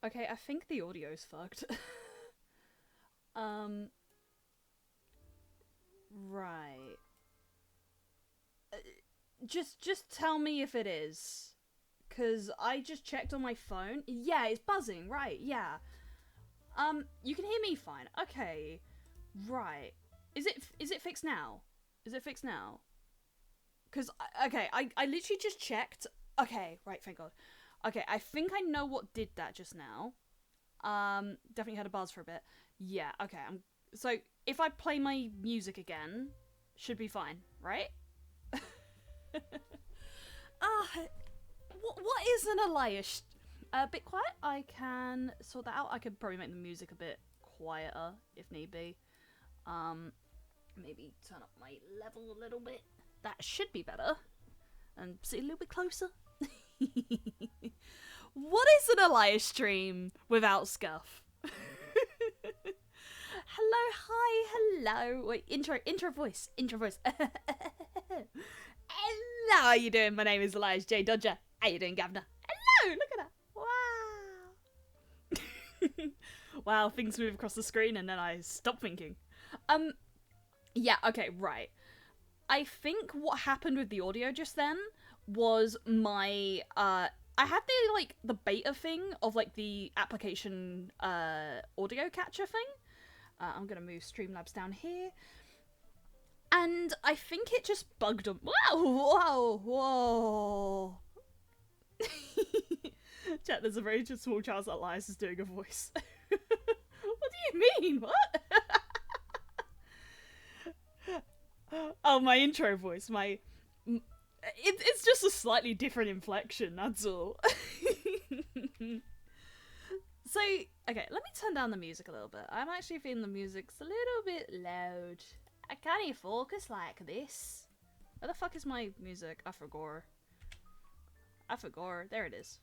Okay, I think the audio's fucked. Right. Uh, just tell me if it is. Cause I just checked on my phone. Yeah, it's buzzing, right, yeah. You can hear me fine. Okay. Right. Is it fixed now? Is it fixed now? Cause okay, I literally just checked. Okay, right, thank God. Okay, I think I know what did that just now. Definitely had a buzz for a bit. Yeah, okay. So if I play my music again, should be fine, right? Ah, what is an Elias? A bit quiet. I can sort that out. I could probably make the music a bit quieter if need be. Maybe turn up my level a little bit. That should be better. And sit a little bit closer. What is an Elias stream without scuff? Hello, hi, hello. Wait, intro voice. Hello, how you doing? My name is Elias J. Dodger. How you doing, Governor? Hello, look at that. Wow. Wow, things move across the screen and then I stop thinking. Yeah, okay, right. I think what happened with the audio just then was my, I had the beta thing of, the application, audio catcher thing. I'm gonna move Streamlabs down here. And I think it just bugged them. Whoa. Chat, there's a very just small chance that Elias is doing a voice. What do you mean? What? Oh, my intro voice. It's just a slightly different inflection, that's all. So, okay, let me turn down the music a little bit. I'm actually feeling the music's a little bit loud. I can't even focus like this. Where the fuck is my music? I forgot. There it is.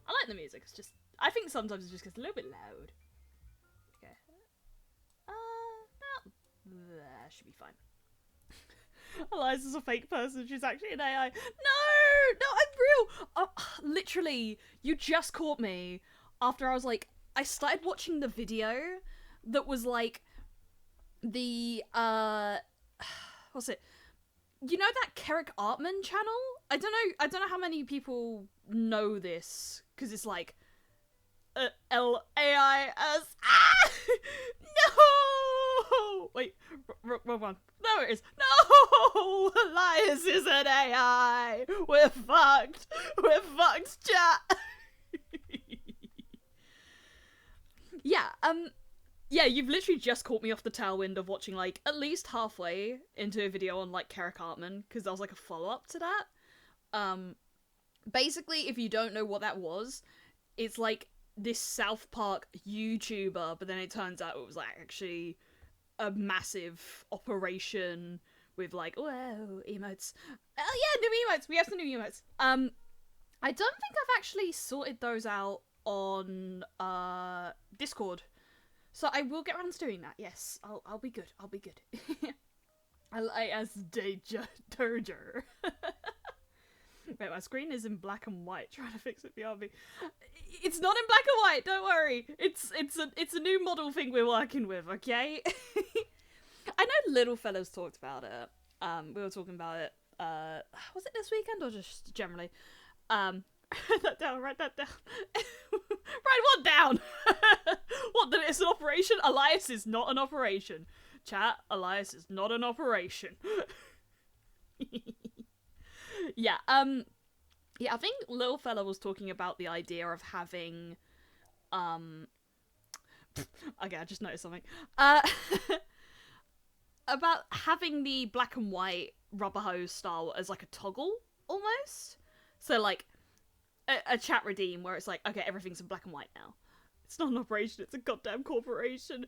I like the music, it's just... I think sometimes it just gets a little bit loud. Okay. That should be fine. Eliza's a fake person, she's actually an AI. No, I'm real! Oh, literally, you just caught me after I started watching the video that was the, what's it? You know that Kerrick Artman channel? I don't know how many people know this, because it's L-A-I-S. Ah! No! Wait, wrong one. There it is. No! Elias is an AI! We're fucked! Chat! Yeah, you've literally just caught me off the tailwind of watching, at least halfway into a video on, Kerrick Artman, because that was, a follow-up to that. Basically, if you don't know what that was, it's, this South Park YouTuber, but then it turns out it was, actually a massive operation with, whoa, emotes. Oh, yeah, new emotes! We have some new emotes. I don't think I've actually sorted those out on, Discord. So I will get around to doing that, yes. I'll be good. I as Doger. Wait, my screen is in black and white. Trying to fix it behind me. It's not in black and white, don't worry. It's a new model thing we're working with, okay? I know Little Fellas talked about it. We were talking about it, was it this weekend or just generally? Write that down. Write what down? What, that it's an operation? Elias is not an operation. Chat, Elias is not an operation. Yeah, I think Little Fella was talking about the idea of having, okay, I just noticed something. About having the black and white rubber hose style as a toggle, almost. So, a chat redeem where it's okay, everything's in black and white now. It's not an operation, it's a goddamn corporation.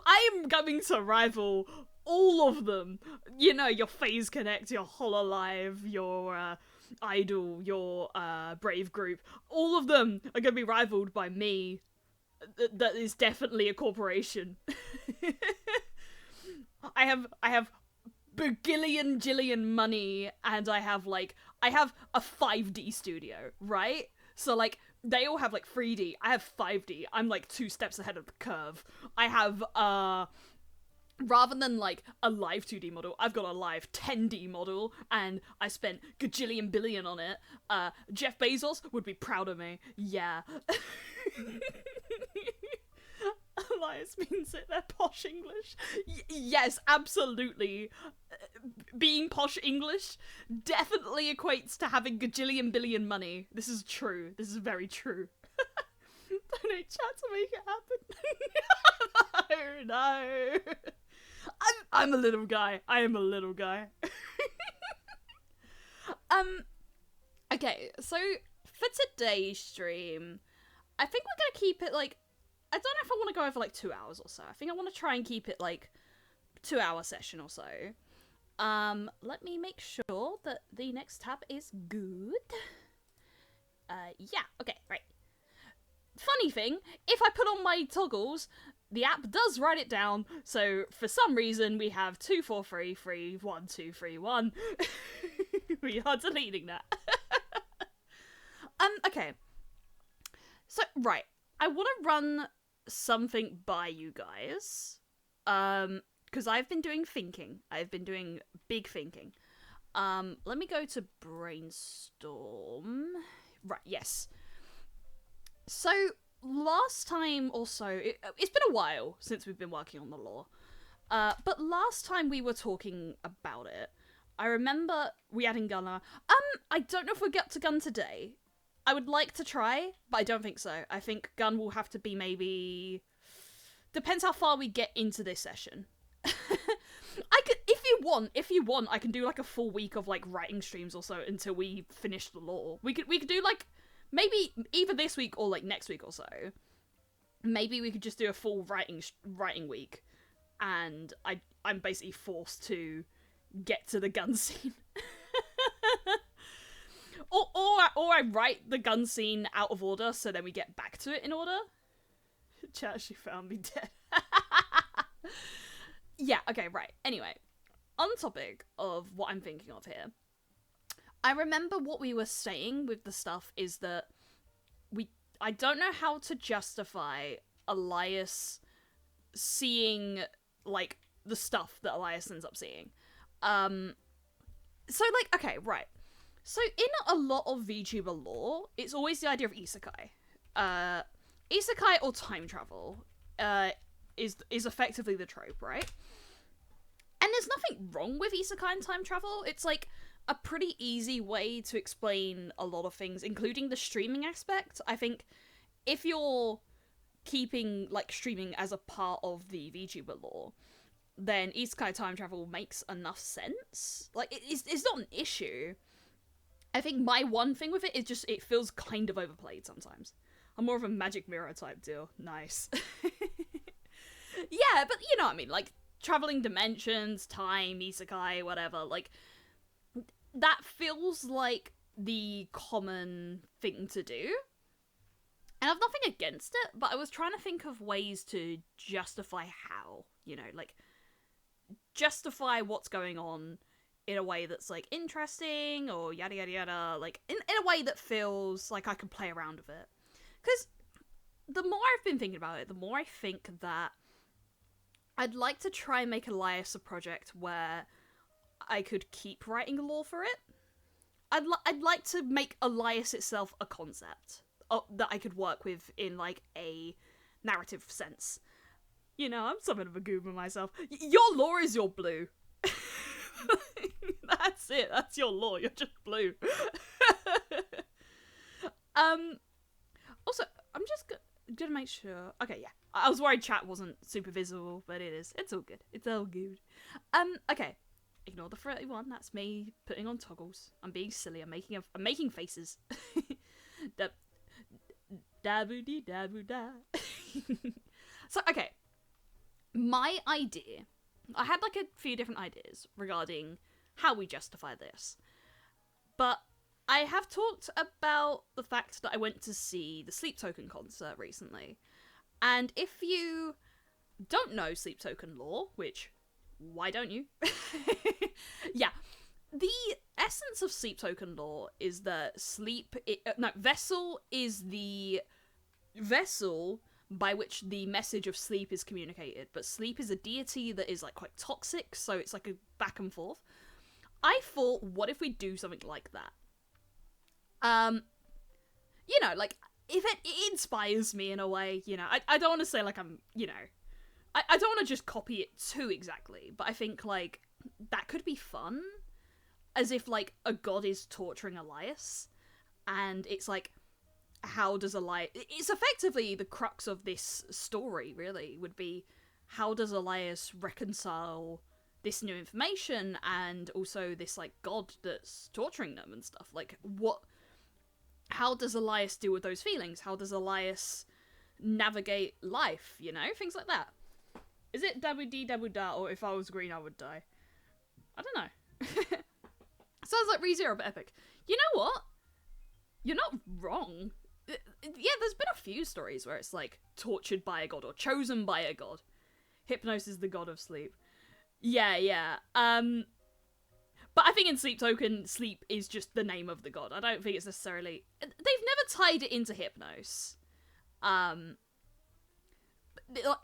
I am going to rival all of them. You know, your FaZe Connect, your Hololive, your Idol, your Brave Group. All of them are going to be rivaled by me. That is definitely a corporation. I have jillion money, and I have a 5D studio, right? So they all have like 3D. I have 5D. I'm like 2 steps ahead of the curve. I have rather than like a live 2D model, I've got a live 10D model, and I spent gajillion billion on it. Jeff Bezos would be proud of me. Yeah. Elias means it. They're posh English. Yes, absolutely. Being posh English definitely equates to having gajillion billion money. This is true. This is very true. Donate chat to make it happen. No. I'm a little guy. I am a little guy. Okay, so for today's stream, I think we're gonna keep it like, I don't know if I want to go over like 2 hours or so. I think I want to try and keep it like 2-hour session or so. Let me make sure that the next tab is good. Yeah, okay, right. Funny thing, if I put on my toggles, the app does write it down, so for some reason we have 243311231. We are deleting that. Okay. So, right. I want to run something by you guys. Because I've been doing thinking. I've been doing big thinking. Let me go to brainstorm. Right, yes. So, last time also, it's been a while since we've been working on the law. But last time we were talking about it, I remember we adding Gunner. I don't know if we'll get to Gun today. I would like to try, but I don't think so. I think Gun will have to be maybe... Depends how far we get into this session. I could, if you want, I can do like a full week of like writing streams or so until we finish the law. We could do like, maybe either this week or like next week or so. Maybe we could just do a full writing week, and I'm basically forced to get to the gun scene. Or I write the gun scene out of order, so then we get back to it in order. Chat, she found me dead. Yeah, okay, right. Anyway, on the topic of what I'm thinking of here, I remember what we were saying with the stuff is that I don't know how to justify Elias seeing, like, the stuff that Elias ends up seeing. So, like, okay, right. So, in a lot of VTuber lore, it's always the idea of isekai. Isekai or time travel is effectively the trope, right? And there's nothing wrong with isekai and time travel. It's, like, a pretty easy way to explain a lot of things, including the streaming aspect. I think if you're keeping, like, streaming as a part of the VTuber lore, then isekai time travel makes enough sense. Like, it's not an issue. I think my one thing with it is just it feels kind of overplayed sometimes. I'm more of a magic mirror type deal. Nice. Yeah, but you know what I mean, like, traveling dimensions, time, isekai, whatever, like, that feels like the common thing to do. And I've nothing against it, but I was trying to think of ways to justify how, you know, like, justify what's going on in a way that's, like, interesting, or yada yada yada, like, in a way that feels like I can play around with it. Because the more I've been thinking about it, the more I think that I'd like to try and make Elias a project where I could keep writing lore for it. I'd like to make Elias itself a concept that I could work with in, like, a narrative sense. You know, I'm something of a goober myself. Your lore is your blue. That's it. That's your lore. You're just blue. Also, I'm just gonna make sure. Okay, yeah. I was worried chat wasn't super visible, but it is. It's all good. It's all good. Okay. Ignore the 31. That's me putting on toggles. I'm being silly. I'm making faces. Da-boo-dee-da-boo-da. So, okay. My idea. I had, like, a few different ideas regarding how we justify this. But I have talked about the fact that I went to see the Sleep Token concert recently. And if you don't know Sleep Token lore, which, why don't you? Yeah. the essence of sleep token lore is that Vessel is the vessel by which the message of sleep is communicated, but sleep is a deity that is like quite toxic, so it's like a back and forth. I thought, what if we do something like that? You know, like, if it inspires me in a way, you know, I don't want to say like I'm, you know, I don't want to just copy it too exactly, but I think like that could be fun, as if like a god is torturing Elias, and it's like, how does Elias... It's effectively the crux of this story, really, would be, how does Elias reconcile this new information and also this, like, god that's torturing them and stuff? Like, what... How does Elias deal with those feelings? How does Elias navigate life, you know? Things like that. Is it dabble-dee dabble-da, or if I was green I would die? I don't know. Sounds like ReZero, but epic. You know what? You're not wrong. Yeah, there's been a few stories where it's like tortured by a god or chosen by a god. Hypnos is the god of sleep. Yeah. But I think in Sleep Token, sleep is just the name of the god. I don't think it's necessarily... They've never tied it into Hypnos.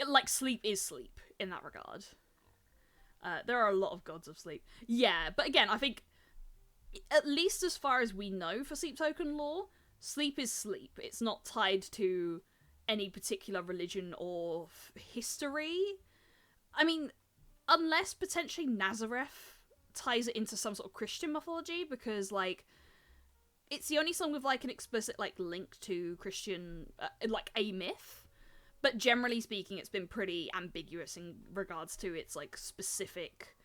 Like, sleep is sleep in that regard. There are a lot of gods of sleep. Yeah, but again, I think, at least as far as we know for Sleep Token lore, sleep is sleep. It's not tied to any particular religion or history. I mean, unless potentially Nazareth ties it into some sort of Christian mythology, because, like, it's the only song with, like, an explicit, like, link to Christian, like, a myth. But generally speaking, it's been pretty ambiguous in regards to its, like, specific,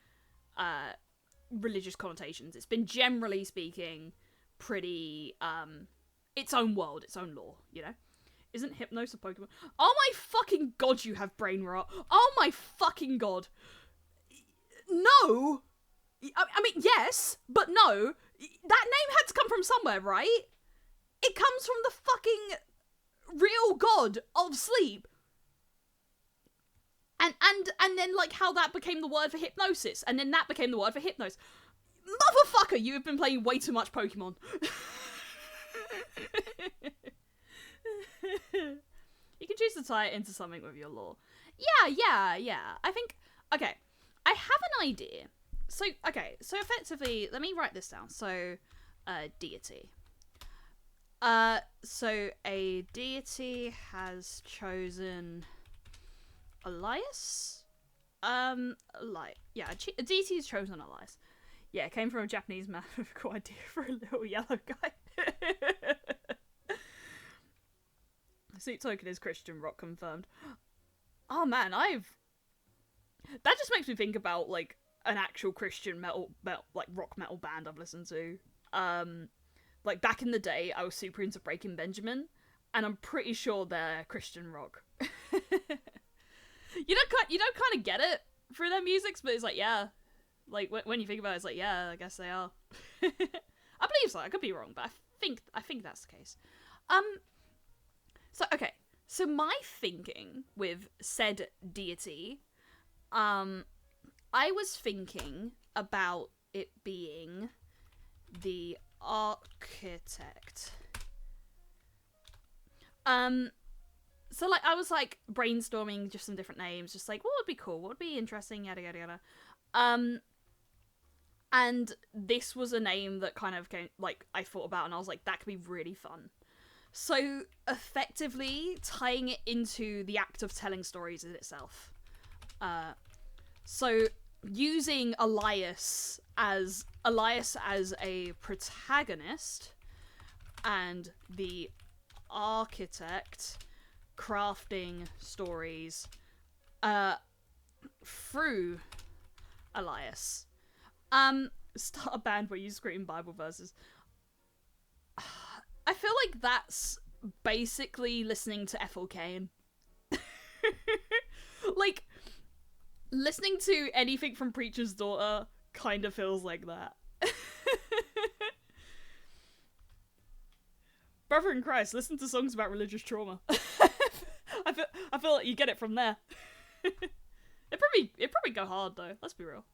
religious connotations. It's been, generally speaking, pretty, its own world, its own lore, you know? Isn't Hypnos a Pokemon? Oh my fucking god, you have brain rot. Oh my fucking god. No! I mean, yes, but no. That name had to come from somewhere, right? It comes from the fucking real god of sleep. And then, like, how that became the word for hypnosis, and then that became the word for hypnos. Motherfucker, you have been playing way too much Pokemon. You can choose to tie it into something with your lore. Yeah. I think, okay, I have an idea. So effectively, let me write this down. So, deity. So a deity has chosen Elias? A deity has chosen Elias. Yeah, it came from a Japanese man with a cool idea for a little yellow guy. Sleep Token is Christian rock confirmed. Oh man, that just makes me think about, like, an actual Christian metal, like, rock metal band I've listened to. Like, back in the day, I was super into Breaking Benjamin, and I'm pretty sure they're Christian rock. You don't kind of get it through their music, but it's like, yeah. Like, when you think about it, it's like, yeah, I guess they are. I believe so. I could be wrong, but I think that's the case. So my thinking with said deity, I was thinking about it being the architect. So, like, I was, like, brainstorming just some different names, just like, what would be cool, what would be interesting, yada yada yada. And this was a name that kind of came, like, I thought about, and I was like, that could be really fun. So, effectively, tying it into the act of telling stories in itself. So, using Elias as a protagonist, and the architect crafting stories through Elias. Start a band where you scream Bible verses. I feel like that's basically listening to Ethel Cain. Like, listening to anything from Preacher's Daughter kind of feels like that. Brother in Christ, listen to songs about religious trauma. I feel like you get it from there. It'd probably go hard though, let's be real.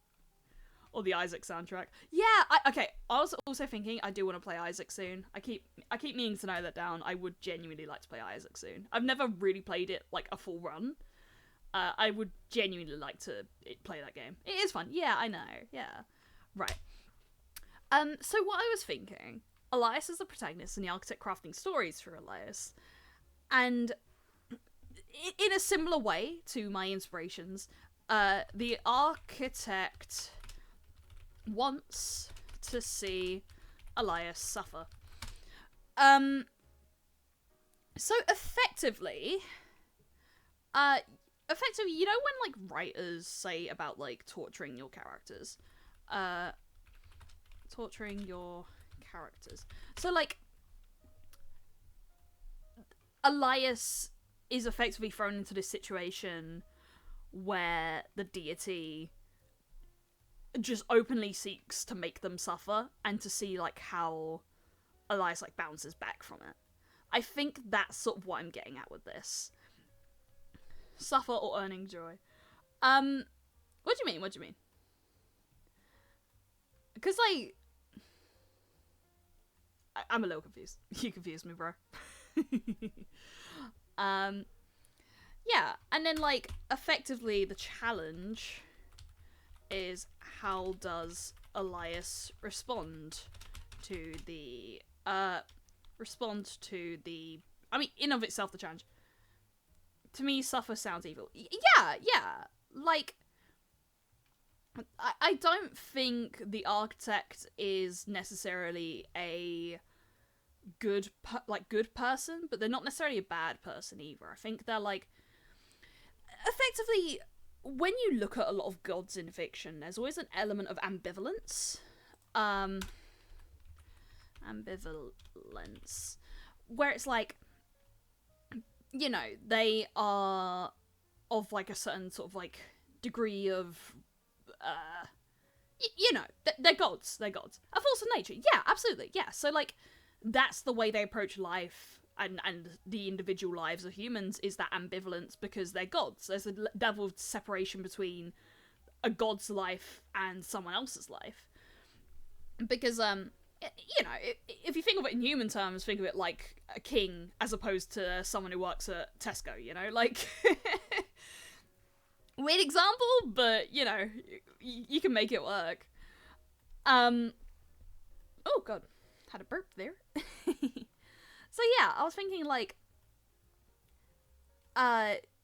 or the Isaac soundtrack. Yeah, okay. I was also thinking I do want to play Isaac soon. I keep meaning to know that down. I would genuinely like to play Isaac soon. I've never really played it like a full run. I would genuinely like to play that game. It is fun. Yeah, I know. Yeah. Right. So what I was thinking, Elias is the protagonist and the architect crafting stories for Elias. And in a similar way to my inspirations, the architect wants to see Elias suffer. So effectively, you know when, like, writers say about, like, torturing your characters? So, like, Elias is effectively thrown into this situation where the deity just openly seeks to make them suffer and to see, like, how Elias, like, bounces back from it. I think that's sort of what I'm getting at with this. Suffer or earning joy. What do you mean? Because, like, I'm a little confused. You confused me, bro. Yeah, and then, like, effectively the challenge is how does Elias respond to the, I mean, in of itself, the challenge. To me, suffer sounds evil. Yeah, like, I don't think the architect is necessarily a good person, but they're not necessarily a bad person either. I think they're, like, effectively, when you look at a lot of gods in fiction, there's always an element of ambivalence. Ambivalence. Where it's like, you know, they are of, like, a certain sort of, like, degree of, you know, they're gods. A force of nature. Yeah, absolutely. Yeah. So, like, that's the way they approach life and the individual lives of humans, is that ambivalence, because they're gods. There's a level of separation between a god's life and someone else's life. Because, you know, if you think of it in human terms, think of it like a king as opposed to someone who works at Tesco, you know? Like, weird example, but, you know, you can make it work. Oh, God. Had a burp there. So, yeah, I was thinking, like,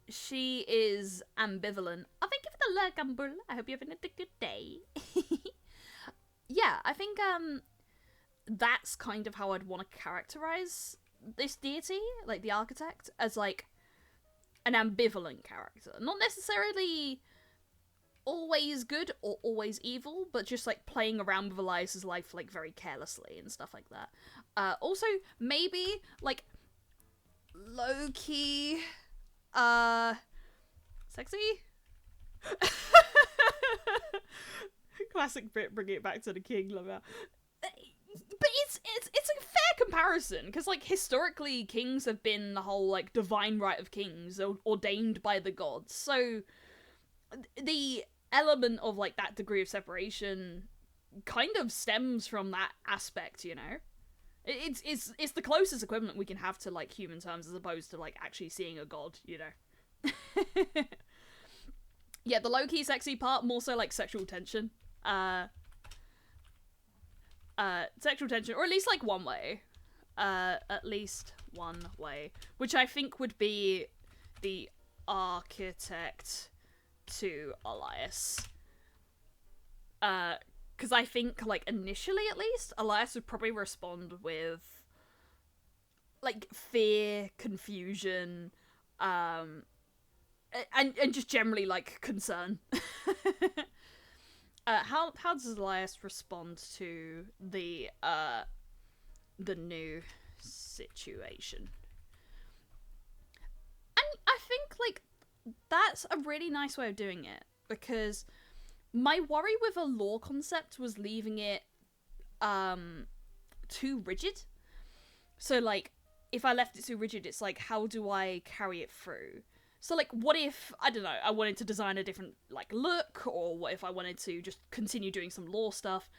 she is ambivalent. I think if the luck, umbrella. I hope you're having a good day. Yeah, I think, that's kind of how I'd want to characterize this deity, like the architect, as, like, an ambivalent character. Not necessarily always good or always evil, but just, like, playing around with Elias's life, like, very carelessly and stuff like that. Also, maybe, like, low-key, sexy? Classic bit, bringing it back to the king, love that. But it's a fair comparison, because, like, historically, kings have been the whole, like, divine right of kings, ordained by the gods, so the element of, like, that degree of separation kind of stems from that aspect, you know? It's the closest equivalent we can have to, like, human terms, as opposed to, like, actually seeing a god, you know? Yeah, the low-key sexy part, more so, like, sexual tension. Sexual tension, or at least, like, one way. At least one way. Which I think would be the architect to Elias. Because I think, like, initially at least, Elias would probably respond with, like, fear, confusion, and just generally, like, concern. How does Elias respond to the new situation? And I think, like, that's a really nice way of doing it, because my worry with a lore concept was leaving it too rigid. So, like, if I left it too rigid, it's like, how do I carry it through? So, like, what if, I don't know, I wanted to design a different, like, look, or what if I wanted to just continue doing some lore stuff?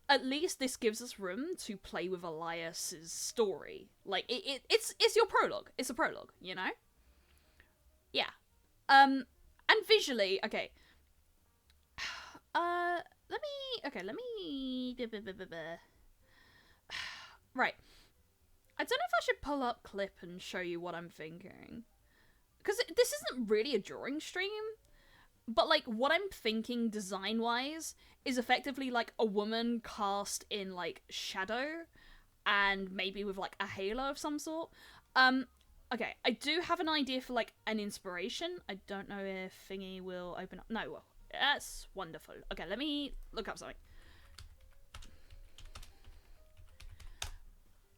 At least this gives us room to play with Elias's story. Like, it's your prologue. It's a prologue, you know? Yeah. And visually, okay. Let me... Right. I don't know if I should pull up clip and show you what I'm thinking. Because this isn't really a drawing stream, but, like, what I'm thinking design-wise is effectively, like, a woman cast in, like, shadow, and maybe with, like, a halo of some sort. Okay, I do have an idea for, like, an inspiration. I don't know if Thingy will open up. No, well, that's wonderful. Okay, let me look up something.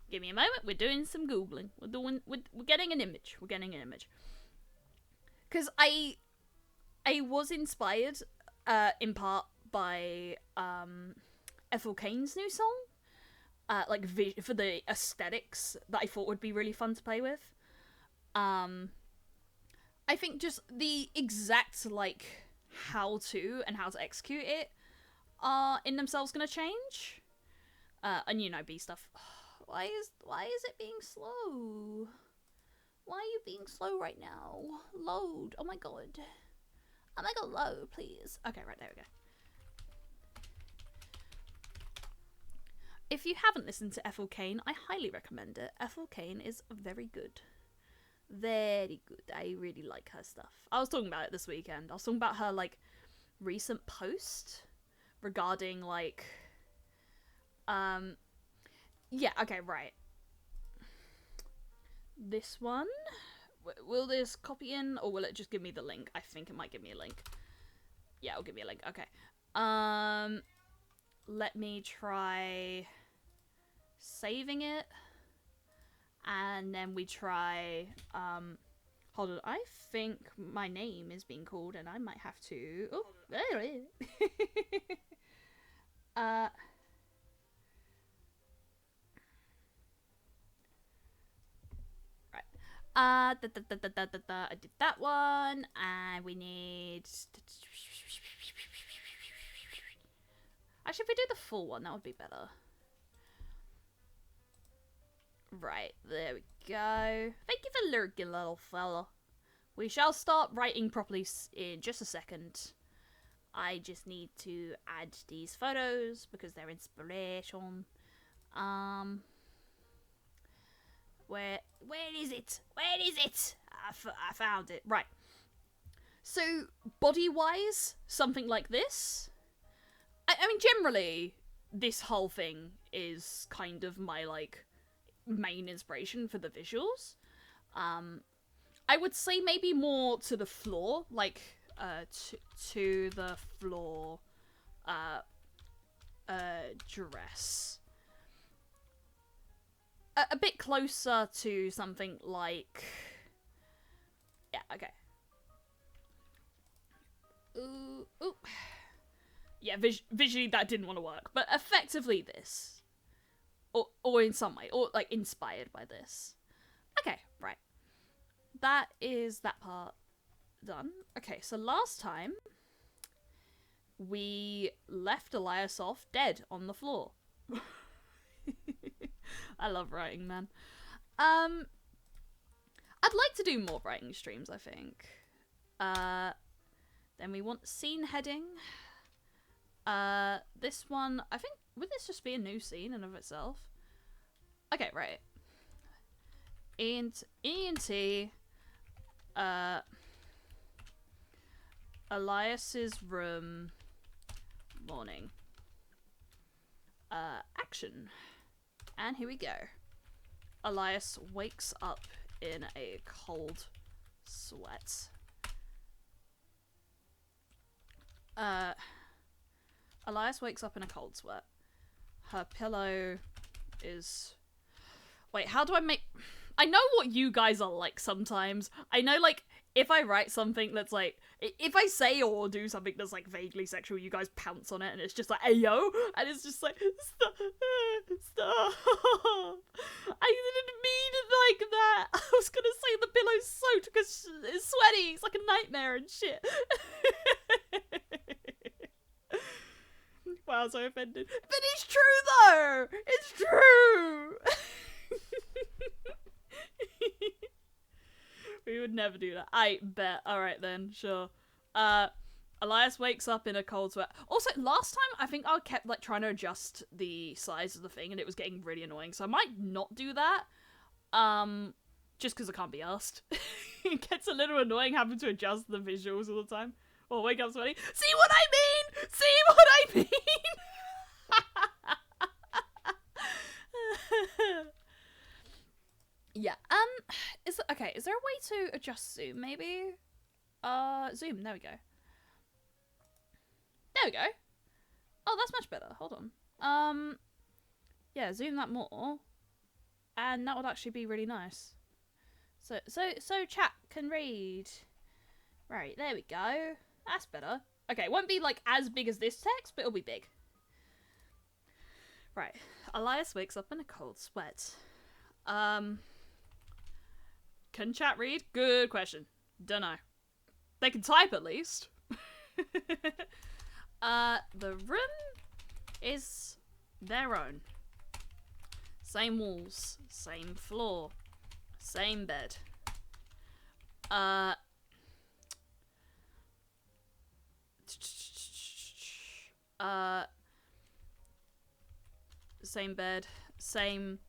Give me a moment. We're doing some Googling. We're getting an image. We're getting an image. Because I was inspired, in part, by Ethel Cain's new song. Like, for the aesthetics that I thought would be really fun to play with. I think just the exact, like, how-to and how to execute it are in themselves gonna change. And, you know, B stuff. Why is it being slow? Why are you being slow right now? Load. Oh my god. Oh my god, load, please. Okay, right, there we go. If you haven't listened to Ethel Cain, I highly recommend it. Ethel Cain is very good. Very good. I really like her stuff. I was talking about it this weekend. I was talking about her, like, recent post regarding, like, yeah, okay, right. This one. Will this copy in, or will it just give me the link? I think it might give me a link. Yeah, it'll give me a link. Okay. Let me try saving it. And then we try, hold on. I think my name is being called, and I might have to... Oh, there it is. I did that one, and we need... Actually, if we do the full one, that would be better. Right, there we go. Thank you for lurking, little fella. We shall start writing properly in just a second. I just need to add these photos, because they're inspiration. Where is it? Where is it? I found it. Right. So, body-wise, something like this. I mean, generally, this whole thing is kind of my, like, main inspiration for the visuals. I would say maybe more to the floor, like, to the floor, dress. A bit closer to something like... Yeah, okay. Ooh. Yeah, visually that didn't want to work, but effectively this. Or in some way, or like inspired by this. Okay, right. That is that part done. Okay, so last time we left Elias off dead on the floor. I love writing, man. I'd like to do more writing streams, I think. Then we want scene heading. This one, I think, would this just be a new scene in of itself? Okay, right. ENT, Elias's room, morning. Action. And here we go. Elias wakes up in a cold sweat. Elias wakes up in a cold sweat. Her pillow is... Wait, how do I make... I know what you guys are like sometimes. I know, like, if I write something that's, like... If I say or do something that's, like, vaguely sexual, you guys pounce on it, and it's just like, ayo! And it's just like, stop! I didn't mean it like that! I was gonna say the pillow's so because it's sweaty. It's like a nightmare and shit. Wow, so offended. But it's true though. It's true. We would never do that. I bet. All right then, sure. Elias wakes up in a cold sweat. Also, last time I think I kept like trying to adjust the size of the thing, and it was getting really annoying. So I might not do that. Just because I can't be asked. It gets a little annoying having to adjust the visuals all the time. Or wake up sweaty. See what I mean? See what I mean? Yeah. Is there a way to adjust zoom? Maybe. Zoom. There we go. There we go. Oh, that's much better. Hold on. Yeah, zoom that more, and that would actually be really nice. So chat can read. Right, there we go. That's better. Okay, it won't be like as big as this text, but it'll be big. Right. Elias wakes up in a cold sweat. Can chat read? Good question. Dunno. They can type at least. The room is their own. Same walls, same floor, same bed. Same bed, same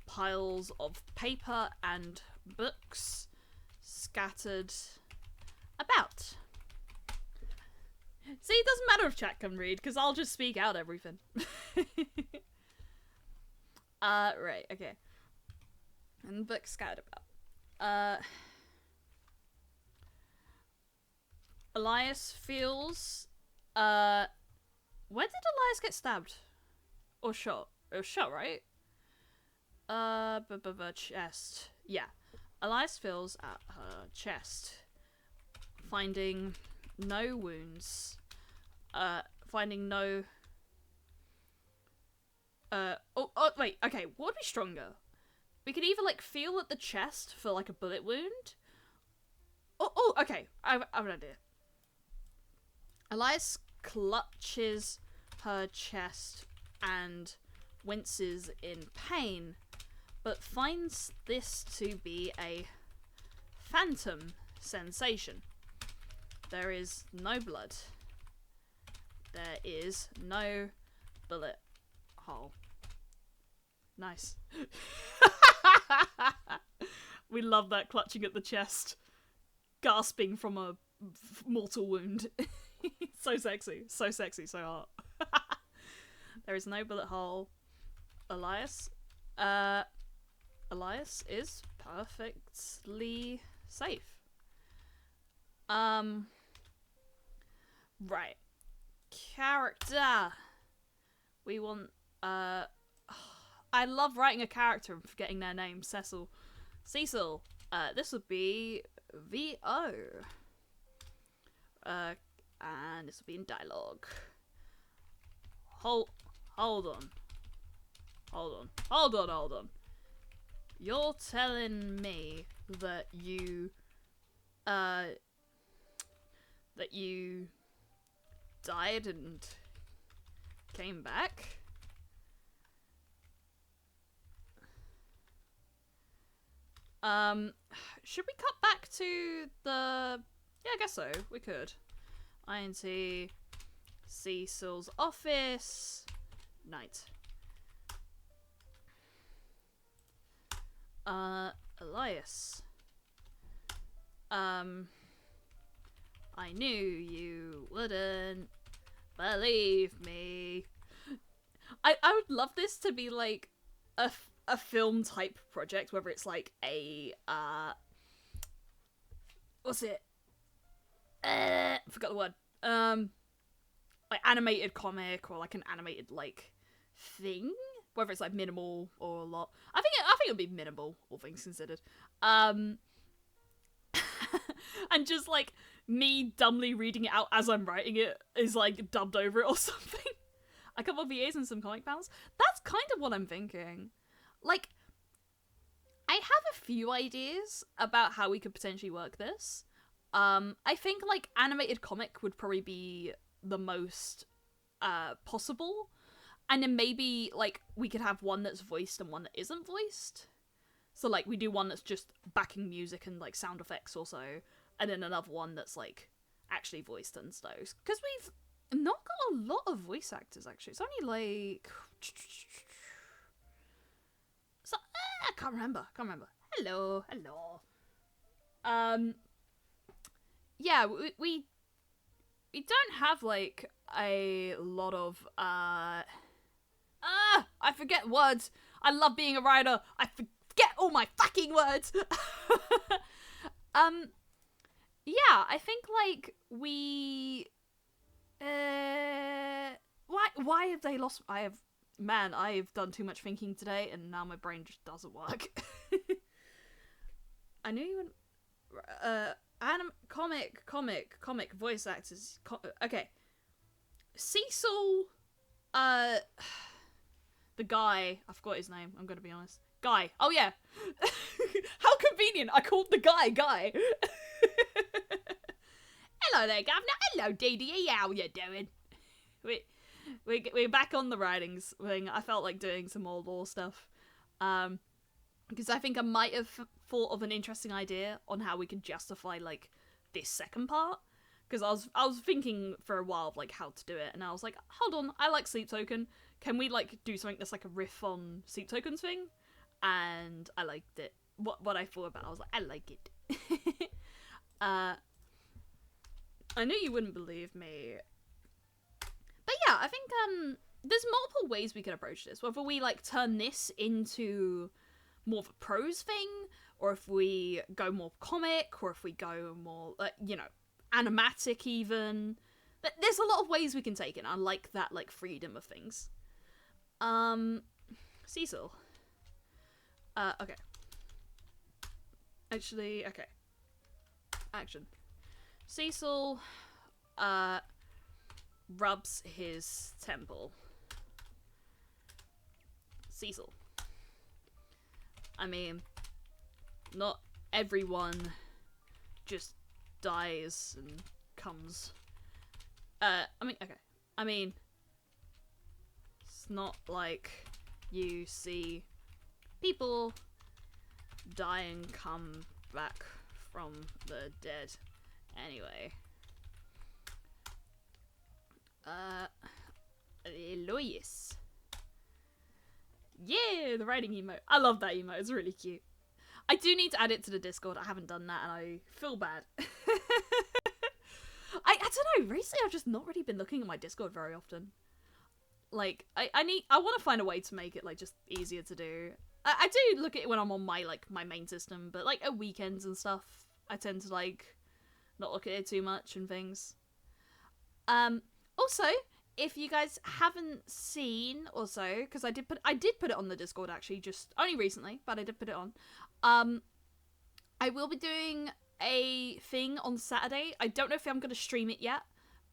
piles of paper and books scattered about. See, it doesn't matter if chat can read, because I'll just speak out everything. Right, okay. And books scattered about. Elias feels, where did Elias get stabbed? Or shot? It was shot, right? Chest. Yeah. Elias feels at her chest, finding no wounds. Finding no... wait, okay, what would be stronger? We could either, like, feel at the chest for, like, a bullet wound. Okay, I have an idea. Elias clutches her chest and winces in pain, but finds this to be a phantom sensation. There is no blood. There is no bullet hole. Nice. We love that, clutching at the chest, gasping from a mortal wound. So sexy, so hot. There is no bullet hole. Elias is perfectly safe. Right. Character. We want, I love writing a character and forgetting their name. Cecil. This would be VO. And this will be in dialogue. Hold on. You're telling me that you died and came back? Should we cut back to the... Yeah, I guess so. We could. INT Cecil's office. Night. Elias. I knew you wouldn't believe me. I would love this to be like a film type project, whether it's like a what's it? Forgot the word. Like animated comic or like an animated like thing, whether it's like minimal or a lot. I think it'll be minimal, all things considered. And just like me dumbly reading it out as I'm writing it is like dubbed over it or something. A couple of VAs and some comic panels. That's kind of what I'm thinking. Like, I have a few ideas about how we could potentially work this. I think, like, animated comic would probably be the most possible. And then maybe, like, we could have one that's voiced and one that isn't voiced. So, like, we do one that's just backing music and, like, sound effects also. And then another one that's, like, actually voiced and stuff. Because we've not got a lot of voice actors, actually. It's only, like... So, I can't remember. Hello. Yeah, we don't have, like, a lot of, I forget words. I love being a writer. I forget all my fucking words. Yeah, I think, like, we, why have they lost, I've done too much thinking today, and now my brain just doesn't work. I knew you wouldn't, comic, voice actors, okay. Cecil, the guy, I forgot his name, I'm gonna be honest. Guy, oh yeah. How convenient, I called the guy. Hello there, Governor. Hello, DDE, how you doing? We're back on the writings thing. I felt like doing some more law stuff. Because I think I might have thought of an interesting idea on how we could justify, like, this second part. Because I was thinking for a while of, like, how to do it, and I was like, hold on, I like Sleep Token. Can we, like, do something that's like a riff on Sleep Token's thing? And I liked it. What I thought about it, I was like, I like it. I knew you wouldn't believe me. But yeah, I think there's multiple ways we could approach this. Whether we, like, turn this into more of a prose thing, or if we go more comic, or if we go more, you know, animatic even. There's a lot of ways we can take it. I like that, like, freedom of things. Cecil. Okay. Actually, okay. Action. Cecil, rubs his temple. Cecil. I mean, not everyone just dies and comes. I mean, it's not like you see people die and come back from the dead. Anyway. Eloise. Yeah, the writing emote. I love that emote. It's really cute. I do need to add it to the Discord. I haven't done that and I feel bad. I don't know. Recently I've just not really been looking at my Discord very often. Like, I want to find a way to make it, like, just easier to do. I do look at it when I'm on my, like, my main system, but, like, at weekends and stuff, I tend to, like, not look at it too much and things. Also, if you guys haven't seen, also, because I did put it on the Discord, actually, just only recently, but I did put it on. I will be doing a thing on Saturday. I don't know if I'm going to stream it yet.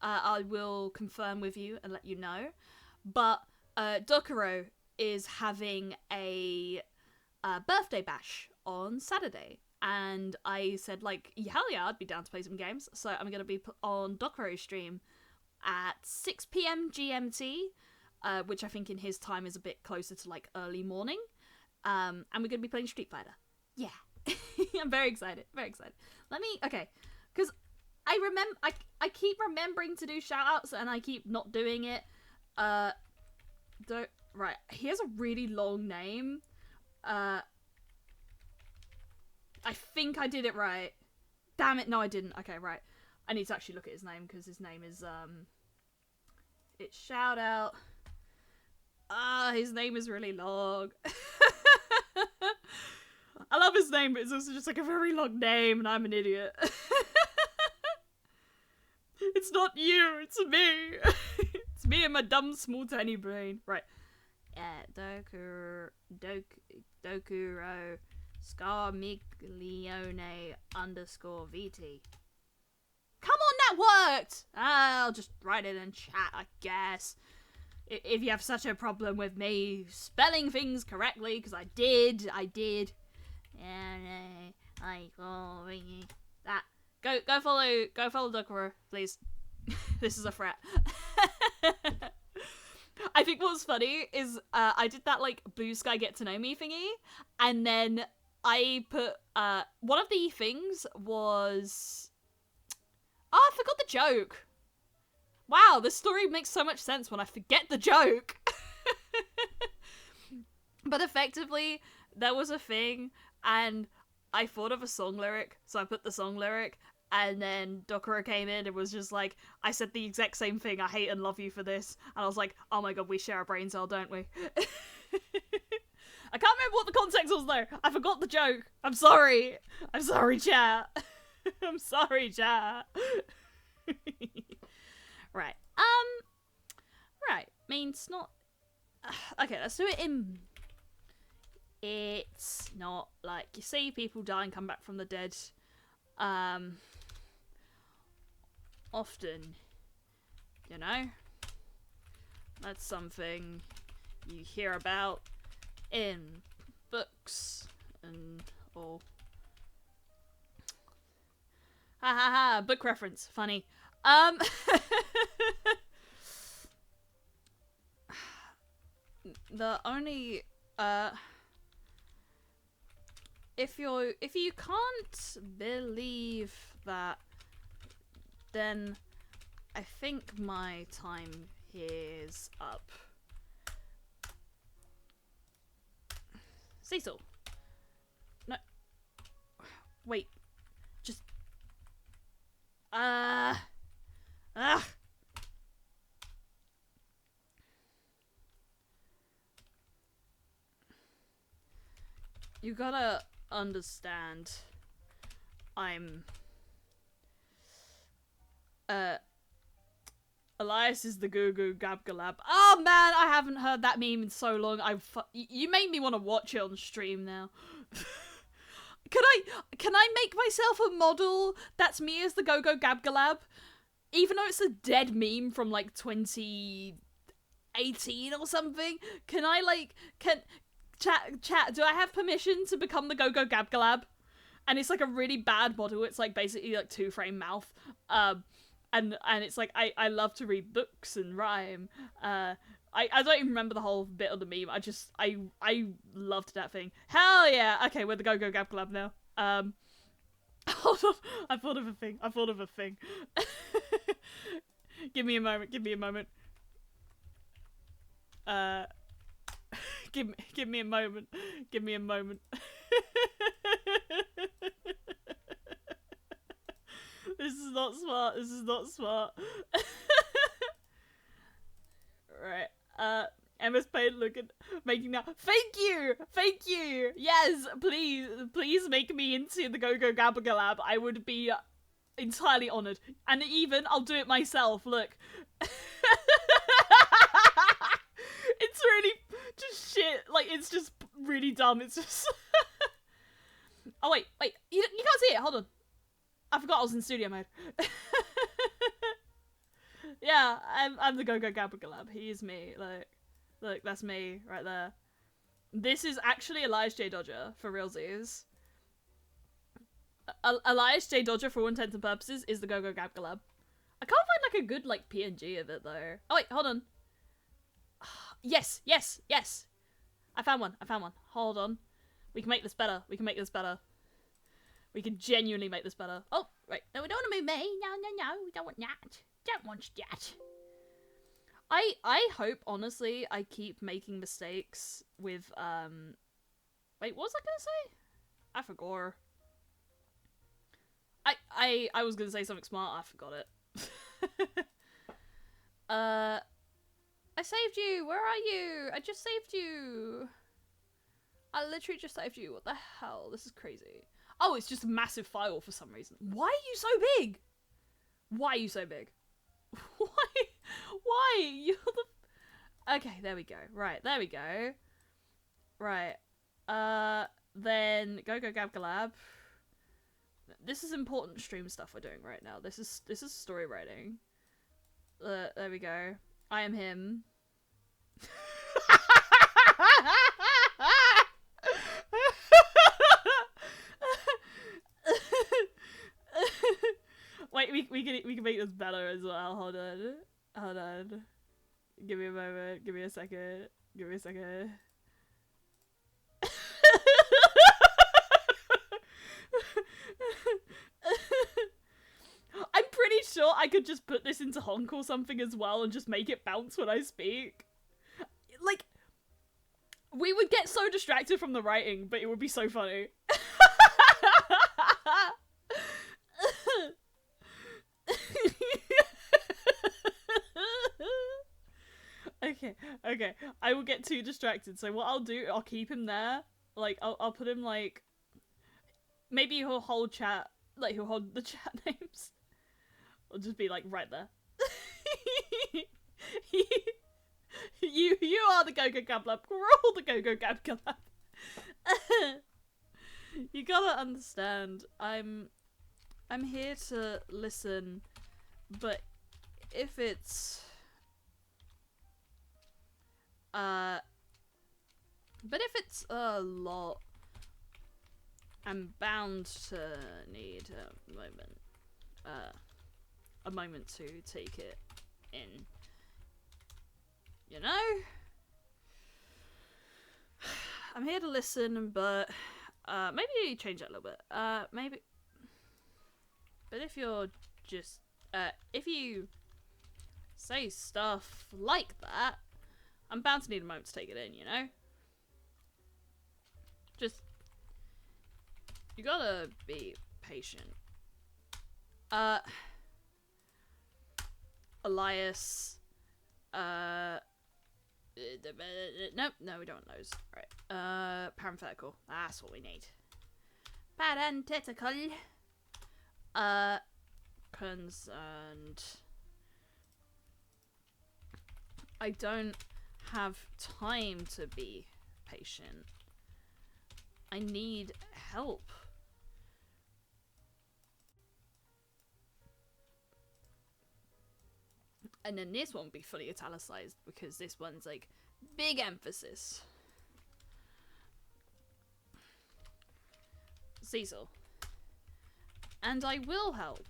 I will confirm with you and let you know. But Dokuro is having a birthday bash on Saturday. And I said, like, hell yeah, I'd be down to play some games. So I'm going to be on Dokuro's stream at 6 p.m. GMT, which I think in his time is a bit closer to, like, early morning. And we're going to be playing Street Fighter. Yeah. I'm very excited. Very excited. Okay. Because I keep remembering to do shoutouts and I keep not doing it. Right. He has a really long name. I think I did it right. Damn it, no I didn't. Okay, right. I need to actually look at his name because his name is, it's shout out. His name is really long. I love his name, but it's also just like a very long name and I'm an idiot. It's not you, it's me. It's me and my dumb small tiny brain. Right. Dokuro Scarmiglione _VT. Come on, that worked! I'll just write it in chat, I guess. If you have such a problem with me spelling things correctly, because I did. That. Go follow Duckworth, please. This is a threat. I think what's funny is I did that like Blue Sky Get to Know Me thingy, and then I put one of the things was I forgot the joke. Wow, this story makes so much sense when I forget the joke. But effectively, there was a thing, and I thought of a song lyric, so I put the song lyric, and then Dokura came in and was just like, I said the exact same thing, I hate and love you for this. And I was like, oh my god, we share a brain cell, don't we? I can't remember what the context was though. I forgot the joke. I'm sorry. I'm sorry, chat. I'm sorry, chat. Right. Right. Means not... Okay, let's do it in... It's not like you see people die and come back from the dead. Often, you know, that's something you hear about in books and all. Ha ha ha! Book reference, funny. The only if you can't believe that, then I think my time here's up. Cecil. No. Wait. Just. You gotta understand, I'm Elias is the glibbi-glap. Oh man, I haven't heard that meme in so long. You made me want to watch it on stream now. Can I make myself a model that's me as the glibbi-glap? Even though it's a dead meme from like 2018 or something? Can I like Chat, do I have permission to become the glibbi-glap? And it's like a really bad model. It's like basically like 2-frame mouth. And it's like I love to read books and rhyme. I don't even remember the whole bit of the meme. I loved that thing. Hell yeah! Okay, we're the glibbi-glap now. Hold on. I thought of a thing. Give me a moment. Give me a moment. This is not smart. Right. Emma's Payne making now. Thank you! Yes, please make me into the glibbi-glap. I would be entirely honoured. And even, I'll do it myself, look. It's really just shit. Like, it's just really dumb. It's just... Oh, wait. You can't see it. Hold on. I forgot I was in studio mode. Yeah, I'm the glibbi-glap. He is me. Like, look, that's me right there. This is actually Elias J. Dodger, for realsies. Elias J. Dodger, for all intents and purposes, is the glibbi-glap. I can't find, like, a good, like, PNG of it, though. Oh, wait, hold on. Yes. I found one. Hold on. We can make this better. We can genuinely make this better. Oh, right. No, we don't want to move me. No. We don't want that. Don't want that. I hope, honestly, I keep making mistakes with, Wait, what was I gonna say? I forgot. I was gonna say something smart. I forgot it. I saved you! Where are you? I just saved you! I literally just saved you. What the hell? This is crazy. Oh, it's just a massive file for some reason. Why are you so big? Why? You're the... Okay, there we go. Right, there we go. Right. Then glibbi-glap. This is important stream stuff we're doing right now. This is story writing. There we go. I am him. we can make this better as well. Hold on. Give me a moment. Give me a second. I'm pretty sure I could just put this into honk or something as well and just make it bounce when I speak. Like, we would get so distracted from the writing, but it would be so funny. Okay. I will get too distracted. So what I'll do, I'll keep him there. Like, I'll put him, like, maybe he'll hold chat, like, he'll hold the chat names. I'll just be, like, right there. You are the Gogogabgalab. We're all the Gogogabgalab. You gotta understand, I'm here to listen, but if it's a lot, I'm bound to need a moment to take it in. You know? I'm here to listen, but maybe change that a little bit. Maybe. But if you're just if you say stuff like that, I'm bound to need a moment to take it in, you know? Just, you gotta be patient. Elias, nope, no, we don't want those. Right. Parenthetical. That's what we need. Parenthetical. Concerned. I don't have time to be patient. I need help. And then this one will be fully italicized because this one's like big emphasis. Cecil. And I will help.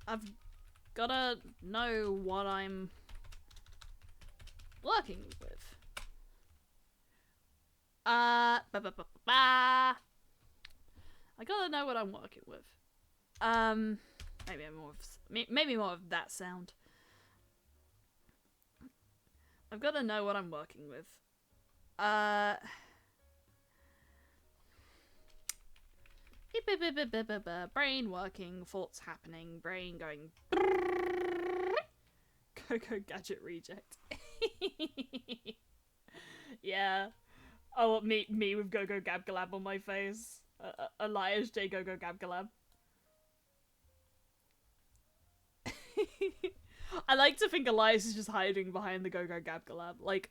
I've gotta know what I'm working with. I gotta know what I'm working with. Maybe more of that sound. I've gotta know what I'm working with. Brain working, thoughts happening, brain going. Coco Gadget reject. Yeah. Oh, me with Gogogabgalab on my face. Elias J Gogogabgalab. I like to think Elias is just hiding behind the Gogogabgalab. Like,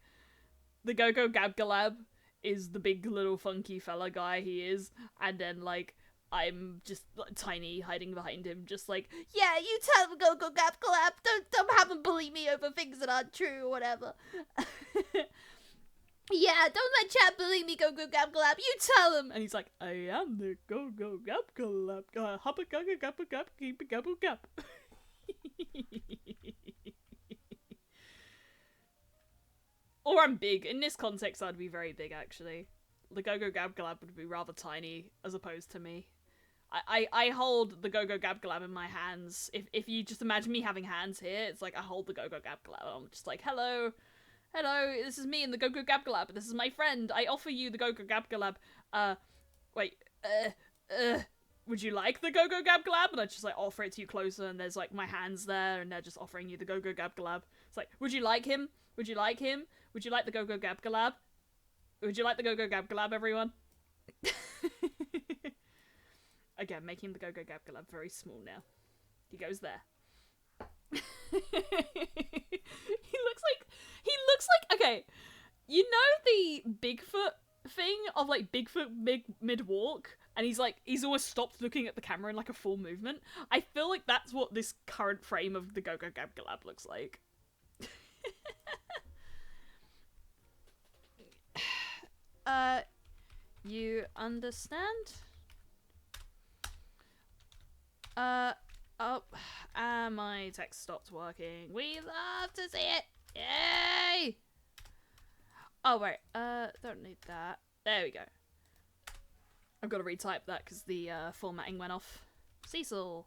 the Gogogabgalab is the big little funky fella guy he is, and then like I'm just like, tiny hiding behind him, just like, yeah, you tell him Gogogabgalab, don't have him bully me over things that aren't true or whatever. Yeah, don't let chat bully me, Gogogabgalab, you tell him. And he's like, I am the Gogogabgalab, hoppa Gogogabgalab, keep a gabble gap. Or I'm big. In this context, I'd be very big, actually. The Gogogabgalab would be rather tiny, as opposed to me. I hold the Gogogabgalab in my hands. If you just imagine me having hands here, it's like I hold the Gogogabgalab. I'm just like, hello, this is me and the Gogogabgalab. This is my friend. I offer you the Gogogabgalab. Would you like the Gogogabgalab? And I just like offer it to you closer, and there's like my hands there, and they're just offering you the Gogogabgalab. It's like, would you like him? Would you like him? Would you like the Gogogabgalab? Would you like the Gogogabgalab, everyone? Again, making the Gogogabgalab very small now. He goes there. He looks like okay. You know the Bigfoot thing of like Bigfoot mid walk, and he's always stopped looking at the camera in like a full movement. I feel like that's what this current frame of the Gogogabgalab looks like. You understand. Oh, and my text stopped working. We love to see it. Yay! Oh wait, don't need that. There we go. I've got to retype that because the formatting went off. Cecil.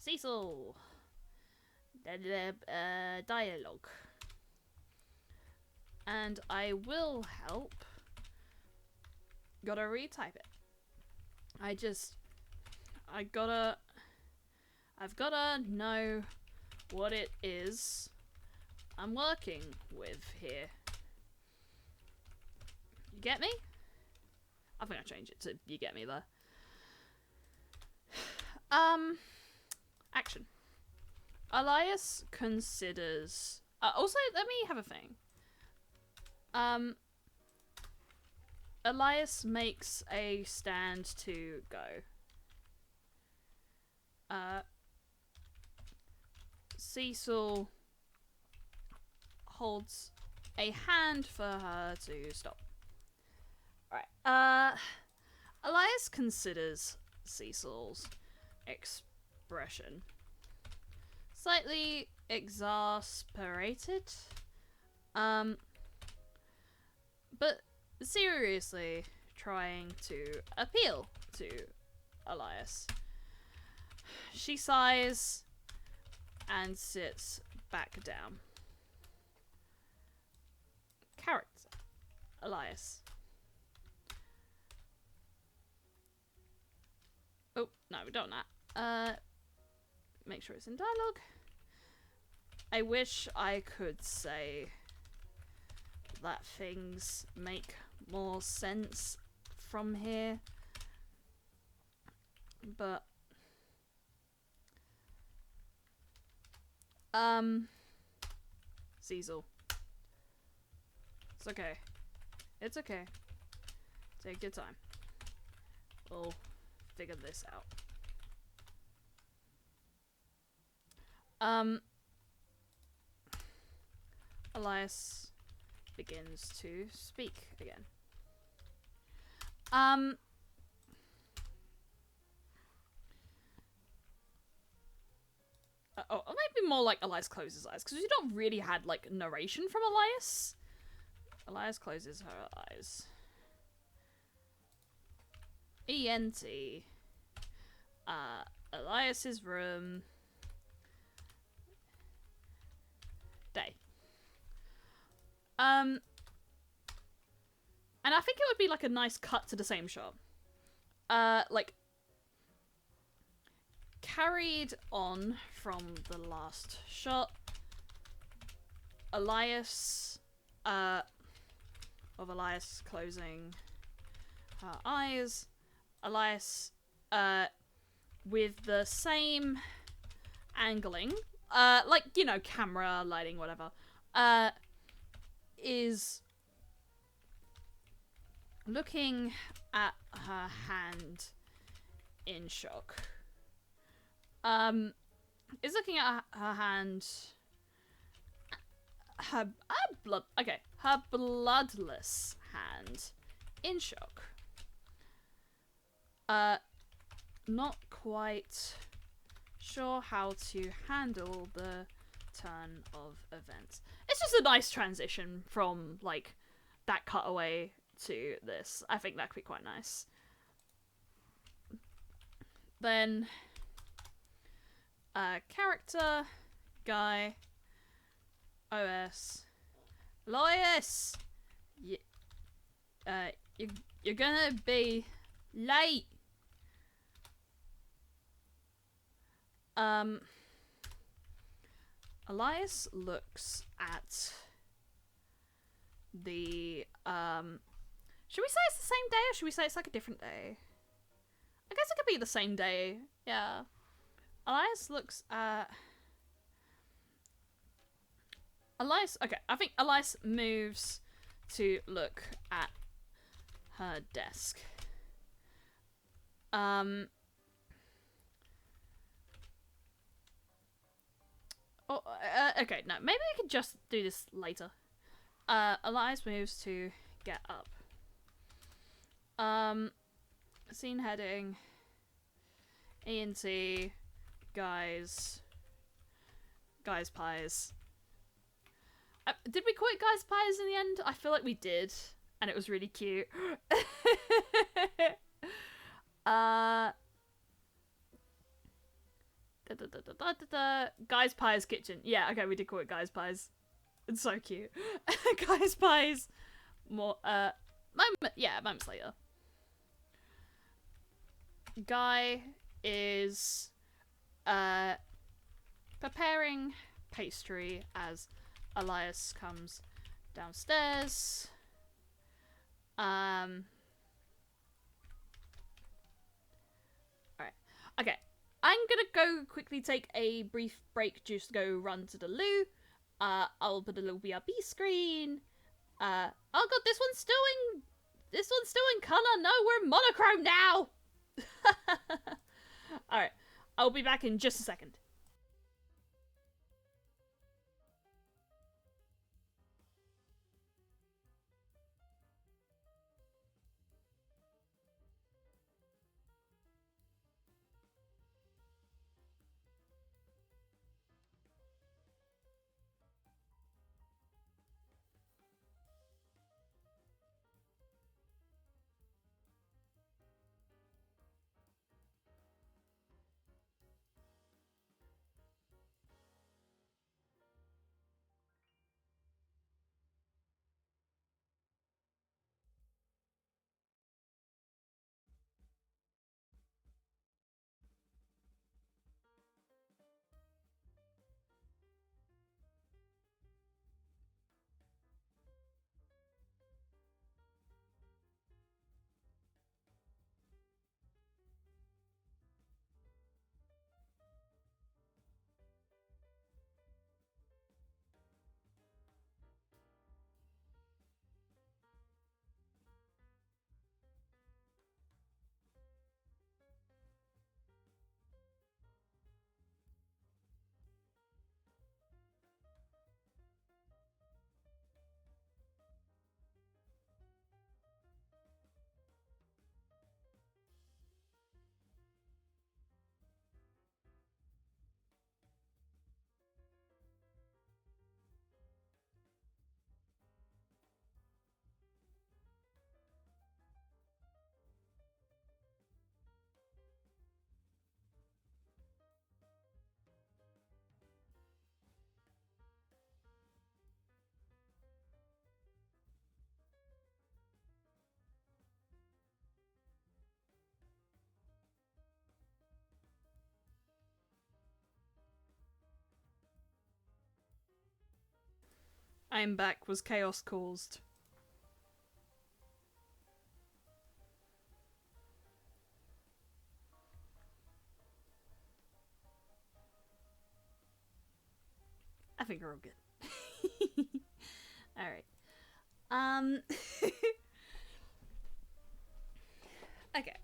Cecil. Dialogue. And I will help. Gotta retype it. I've gotta know what it is I'm working with here. You get me? I think I changed it to you get me there. Action. Elias considers... also, let me have a thing. Elias makes a stand to go. Cecil holds a hand for her to stop. Alright, Elias considers Cecil's expression slightly exasperated, but seriously trying to appeal to Elias. She sighs and sits back down. Character. Elias. Oh, no, we don't want that. Make sure it's in dialogue. I wish I could say that things make more sense from here, but Cecil. It's okay. It's okay. Take your time. We'll figure this out. Elias begins to speak again. Oh, it might be more like Elias closes his eyes, because we don't really had, like, narration from Elias. Elias closes her eyes. ENT. Elias's room. Day. And I think it would be, like, a nice cut to the same shot. Like, carried on from the last shot, Elias, of Elias closing her eyes, Elias, with the same angling, like, you know, camera, lighting, whatever, is looking at her hand in shock. Is looking at her hand, her bloodless hand in shock. Not quite sure how to handle the turn of events. It's just a nice transition from, like, that cutaway to this. I think that could be quite nice. Then character, guy, OS, Elias, you're gonna be late. Elias looks at the, should we say it's the same day, or should we say it's like a different day? I guess it could be the same day, yeah. Elias looks at... okay, I think Elias moves to look at her desk. Okay, no, maybe we could just do this later. Elias moves to get up. Scene heading. ENT. Guys. Guys pies. Did we call it guys pies in the end? I feel like we did. And it was really cute. Guys pies kitchen. Yeah, okay, we did call it guys pies. It's so cute. Guys pies. More, moments later. Guy is, preparing pastry as Elias comes downstairs. Alright. Okay. I'm gonna go quickly take a brief break just to go run to the loo. I'll put a little BRB screen. Oh god, this one's still in colour. No, we're monochrome now. Alright. I'll be back in just a second. I'm back. Was chaos caused? I think we're all good. Alright. Okay.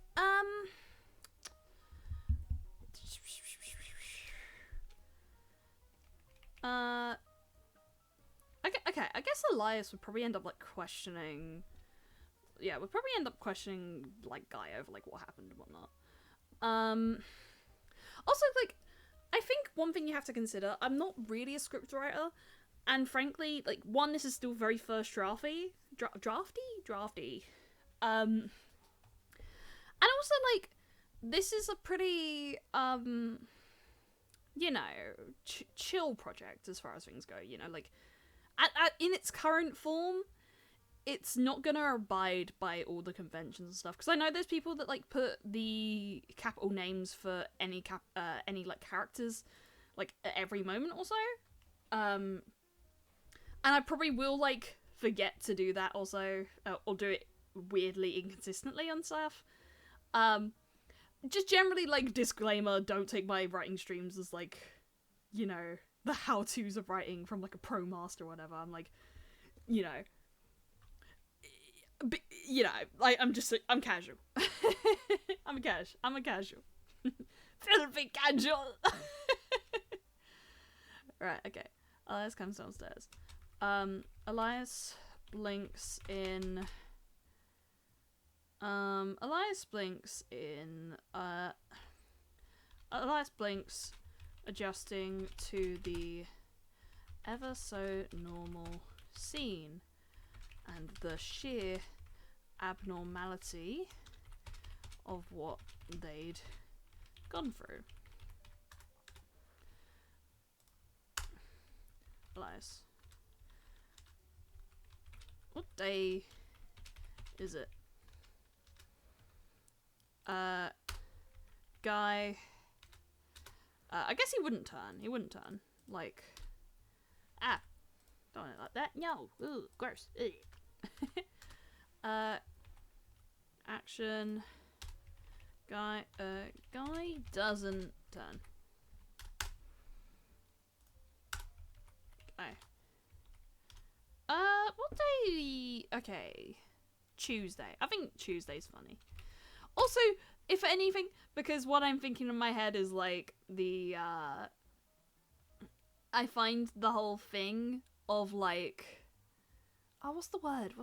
Okay, I guess Elias would probably end up, like, questioning... Yeah, would probably end up questioning, like, Guy over, like, what happened and whatnot. Also, like, I think one thing you have to consider, I'm not really a scriptwriter, and frankly, like, one, this is still very first drafty. Drafty. And also, like, this is a pretty, you know, chill project as far as things go, you know, like, in its current form, it's not gonna abide by all the conventions and stuff, because I know there's people that, like, put the capital names for any like, characters, like, at every moment or so, and I probably will, like, forget to do that also, or do it weirdly inconsistently on stuff. Just generally, like, disclaimer, don't take my writing streams as, like, you know, the how-tos of writing from, like, a pro master or whatever. I'm, like, you know, I'm casual. I'm a casual. Filthy casual. Right, okay. Elias comes downstairs. Elias blinks in Elias blinks in, Elias blinks, adjusting to the ever so normal scene and the sheer abnormality of what they'd gone through. Elias, what day is it? Guy, I guess he wouldn't turn, like, don't want it like that, no, ooh, gross, action, guy doesn't turn. What day? Okay, Tuesday. I think Tuesday's funny. Also, if anything, because what I'm thinking in my head is like the I find the whole thing of like, oh, what's the word?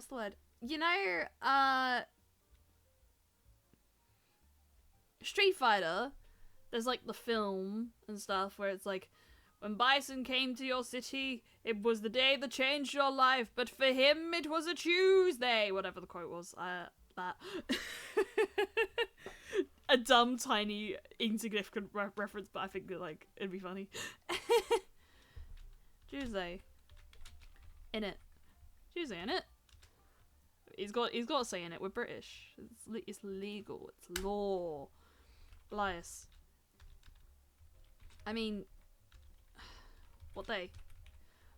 You know, Street Fighter, there's like the film and stuff where it's like, when Bison came to your city, it was the day that changed your life, but for him it was a Tuesday. Whatever the quote was. That. A dumb, tiny, insignificant reference, but I think that, like, it'd be funny. Tuesday. In it. Tuesday, in it. He's got to say in it. We're British. It's legal. It's law. Elias. I mean, what day?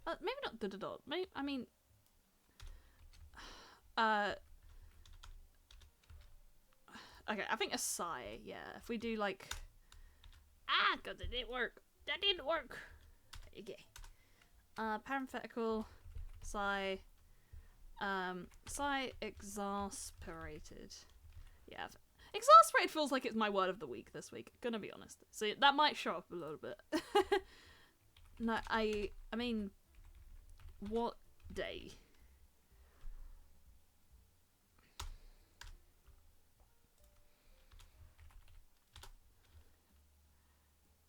Maybe not da-da-da. Maybe, I mean, okay, I think a sigh, yeah. If we do like, because it didn't work. That didn't work. Okay. Parenthetical, sigh. Sigh, exasperated. Yeah, exasperated feels like it's my word of the week this week. Gonna be honest. So that might show up a little bit. No, I mean, what day?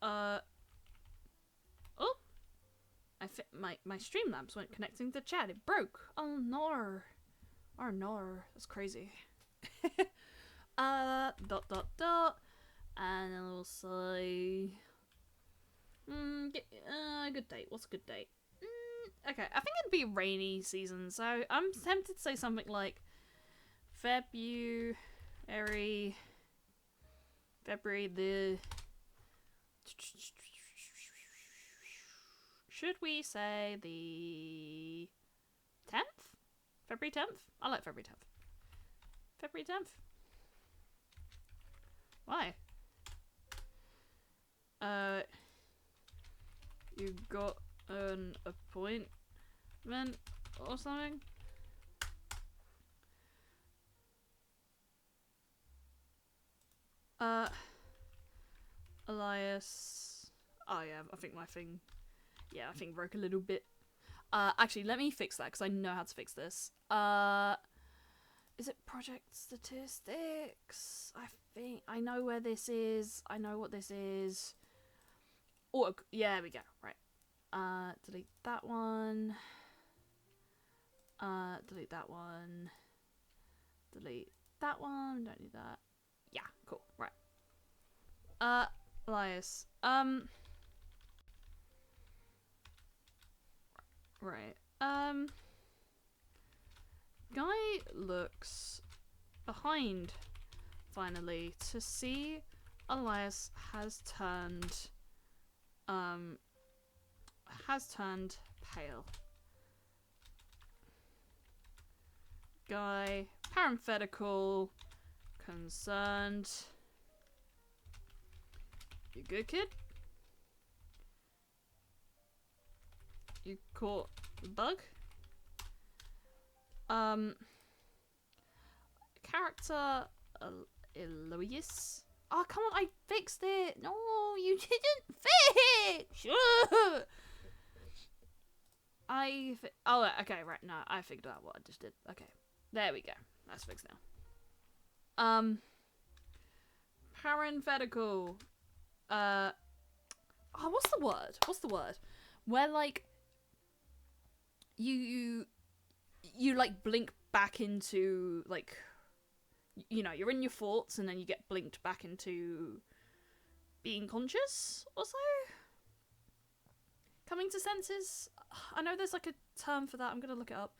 Oh, my Streamlabs weren't connecting to chat. It broke. Oh no. Oh no, that's crazy. And then we'll say, good date. What's a good date? Okay, I think it'd be rainy season, so I'm tempted to say something like February the... Should we say the 10th? February 10th? I like February 10th. February 10th? Why? You got an appointment or something? Elias. Oh yeah, I think my thing. Yeah, I think broke a little bit. Actually, let me fix that because I know how to fix this. Is it project statistics? I think I know where this is. I know what this is. Oh, yeah, there we go. Right. Delete that one. Delete that one. Delete that one. Don't need that. Yeah, cool. Right. Elias. Right. Guy looks behind finally to see Elias has turned pale. Guy, parenthetical, concerned. You good, kid? You caught the bug? Character Eloise. Oh, come on, I fixed it. No, you didn't fix. Oh, okay, right, no, I figured out what I just did. Okay, there we go. That's fixed now. Parenthetical. Oh, what's the word? What's the word? Where, like, you like, blink back into, like, you know, you're in your thoughts and then you get blinked back into being conscious or so? Coming to senses? I know there's, like, a term for that. I'm gonna look it up.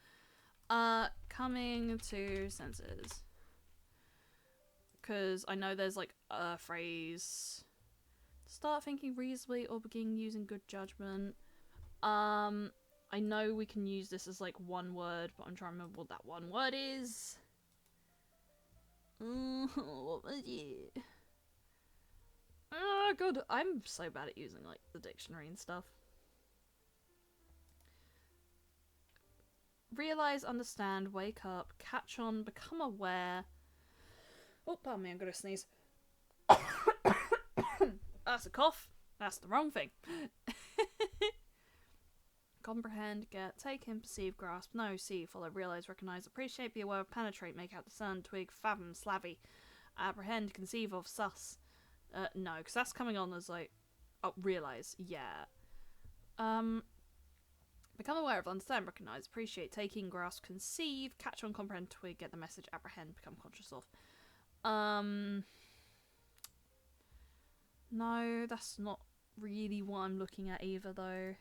Coming to senses. Because I know there's, like, a phrase. Start thinking reasonably or begin using good judgment. I know we can use this as, like, one word, but I'm trying to remember what that one word is. What was it? Oh, God, I'm so bad at using, like, the dictionary and stuff. Realize, understand, wake up, catch on, become aware. Oh, pardon me, I'm gonna sneeze. That's a cough. That's the wrong thing. Comprehend, get, take in, perceive, grasp, know, see, follow, realize, recognize, appreciate, be aware of, penetrate, make out, discern, twig, fathom, slavey, apprehend, conceive of, suss. No, because that's coming on as, like, oh, realize, yeah. Become aware of, understand, recognize, appreciate, take in, grasp, conceive, catch on, comprehend, twig, get the message, apprehend, become conscious of. No, that's not really what I'm looking at either, though.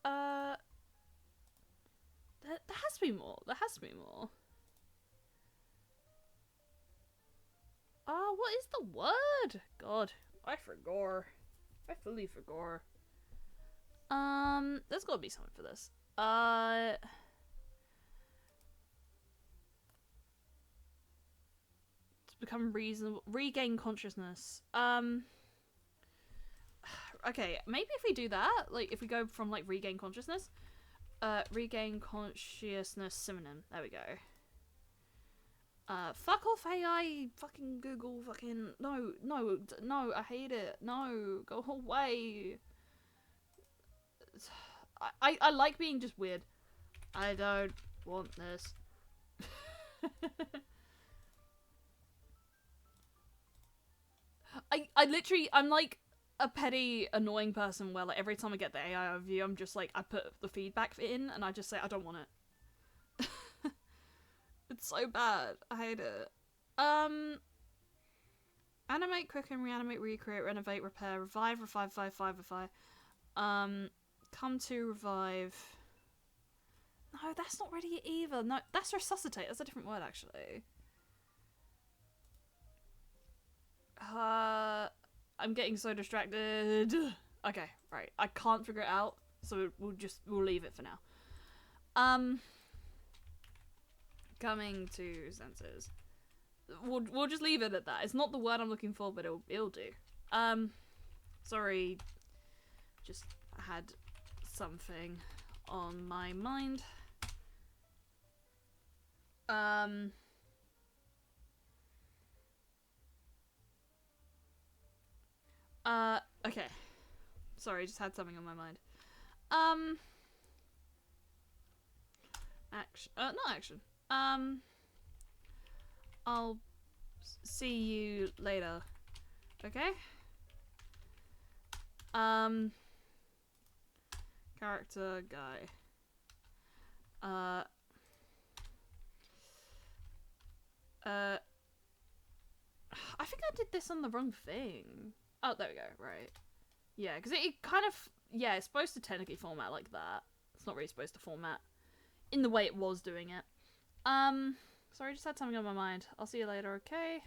There has to be more. There has to be more. What is the word? God, I forgot. I fully forgot. There's gotta be something for this. To become reasonable, regain consciousness. Okay, maybe if we do that, like, if we go from, like, regain consciousness, regain consciousness synonym. There we go. Fuck off AI, fucking Google, fucking, no, I hate it, no, go away. I like being just weird. I don't want this. I literally, I'm like a petty, annoying person where, like, every time I get the AI review, I'm just like, I put the feedback in and I just say, I don't want it. It's so bad. I hate it. Animate, quicken, reanimate, recreate, renovate, repair, revive, revive. Come to revive. No, that's not really it either. No, that's resuscitate. That's a different word, actually. I'm getting so distracted. Okay, right. I can't figure it out, so we'll leave it for now. Coming to senses. We'll just leave it at that. It's not the word I'm looking for, but it'll do. Sorry. Just had something on my mind. Okay. Sorry, just had something on my mind. Action. Not action. I'll see you later. Okay? Character guy. I think I did this on the wrong thing. Oh, there we go, right. Yeah, because it kind of, yeah, it's supposed to technically format like that. It's not really supposed to format in the way it was doing it. Sorry, I just had something on my mind. I'll see you later, okay?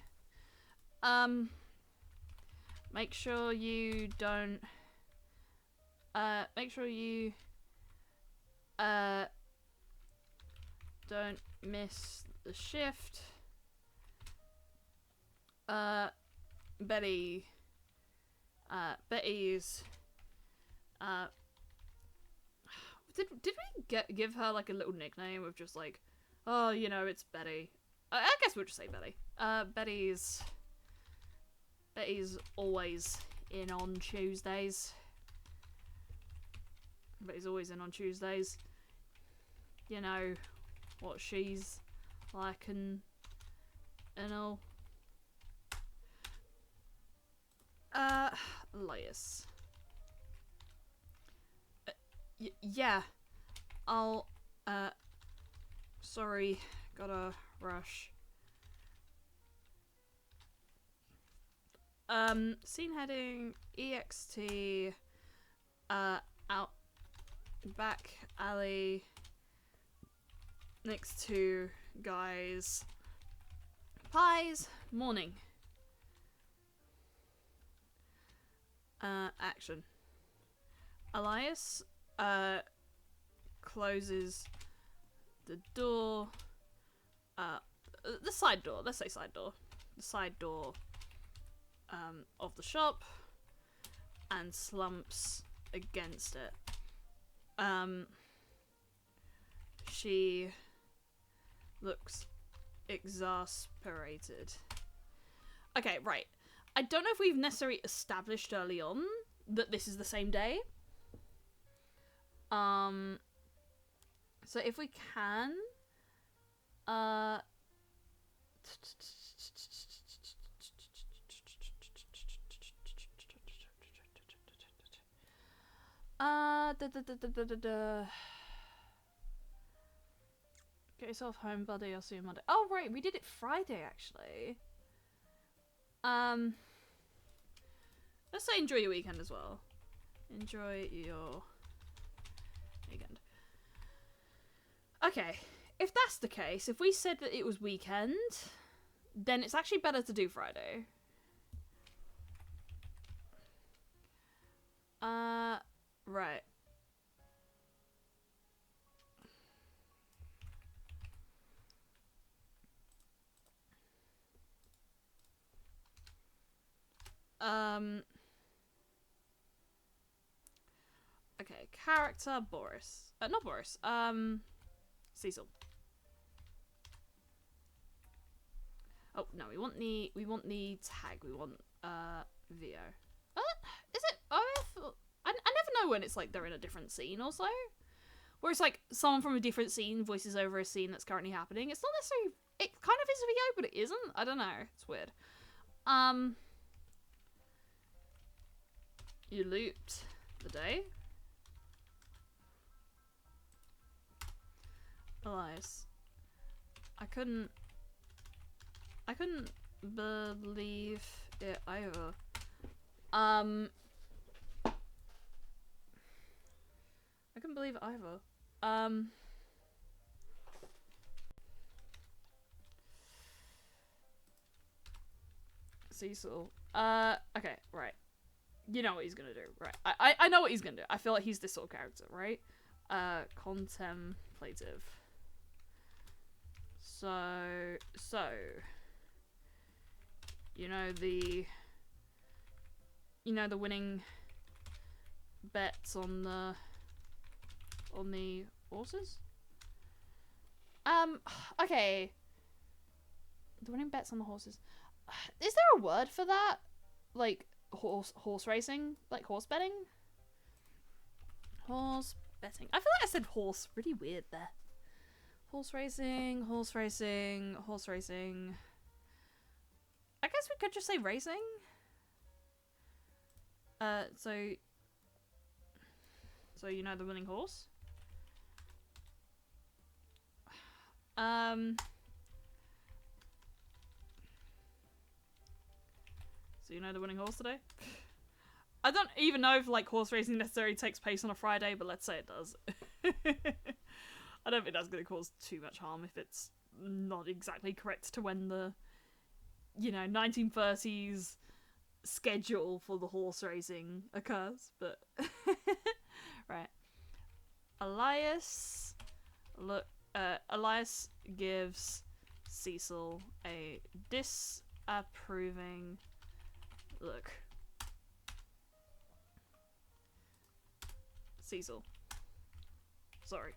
Make sure you don't, make sure you, don't miss the shift. Betty's, did we give her, like, a little nickname of just, like, oh, you know, it's Betty. I guess we'll just say Betty. Betty's always in on Tuesdays. Betty's always in on Tuesdays. You know, what she's like and all. Elias. Yeah. I'll, sorry, gotta rush. Scene heading, EXT, out, back alley, next to guys, pies, morning. Action. Elias, closes the door, the side door, let's say side door. The side door, of the shop, and slumps against it. She looks exasperated. Okay, right. I don't know if we've necessarily established early on that this is the same day. So if we can, get yourself home, buddy. I'll see you Monday. Oh, right, we did it Friday, actually. Let's say enjoy your weekend as well. Enjoy your weekend. Okay, if that's the case, if we said that it was weekend, then it's actually better to do Friday. Right. Okay, character Boris. Not Boris. Cecil. Oh no, we want the tag. We want VO. Is it? I never know when it's like they're in a different scene or so. Where it's like someone from a different scene voices over a scene that's currently happening. It's not necessarily. It kind of is VO, but it isn't. I don't know. It's weird. You looped the day. Elias. I couldn't believe it either. I couldn't believe it either. Cecil. Okay, right. You know what he's gonna do, right? I know what he's gonna do. I feel like he's this sort of character, right? Contemplative. So you know the winning bets on the horses? Okay. The winning bets on the horses. Is there a word for that? Like horse racing? Like horse betting? Horse betting. I feel like I said horse really weird there. Horse racing, horse racing, horse racing. I guess we could just say racing. So you know the winning horse? So you know the winning horse today? I don't even know if like horse racing necessarily takes place on a Friday, but let's say it does. I don't think that's going to cause too much harm if it's not exactly correct to when the, 1930s schedule for the horse racing occurs, but right. Elias gives Cecil a disapproving look. Cecil. Sorry.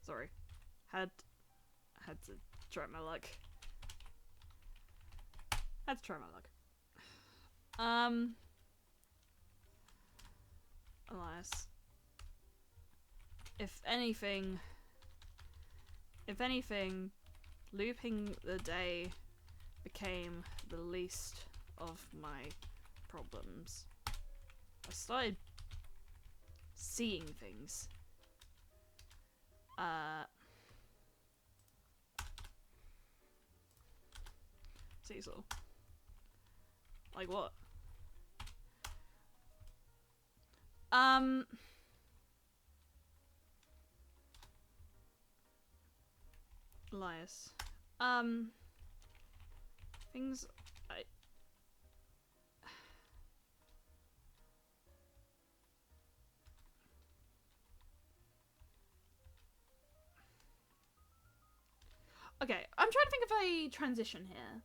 Sorry. Had to try my luck. Had to try my luck. Elias. If anything, looping the day became the least of my problems. I started seeing things. Cecil. Like what? Elias. Things Okay, I'm trying to think of a transition here.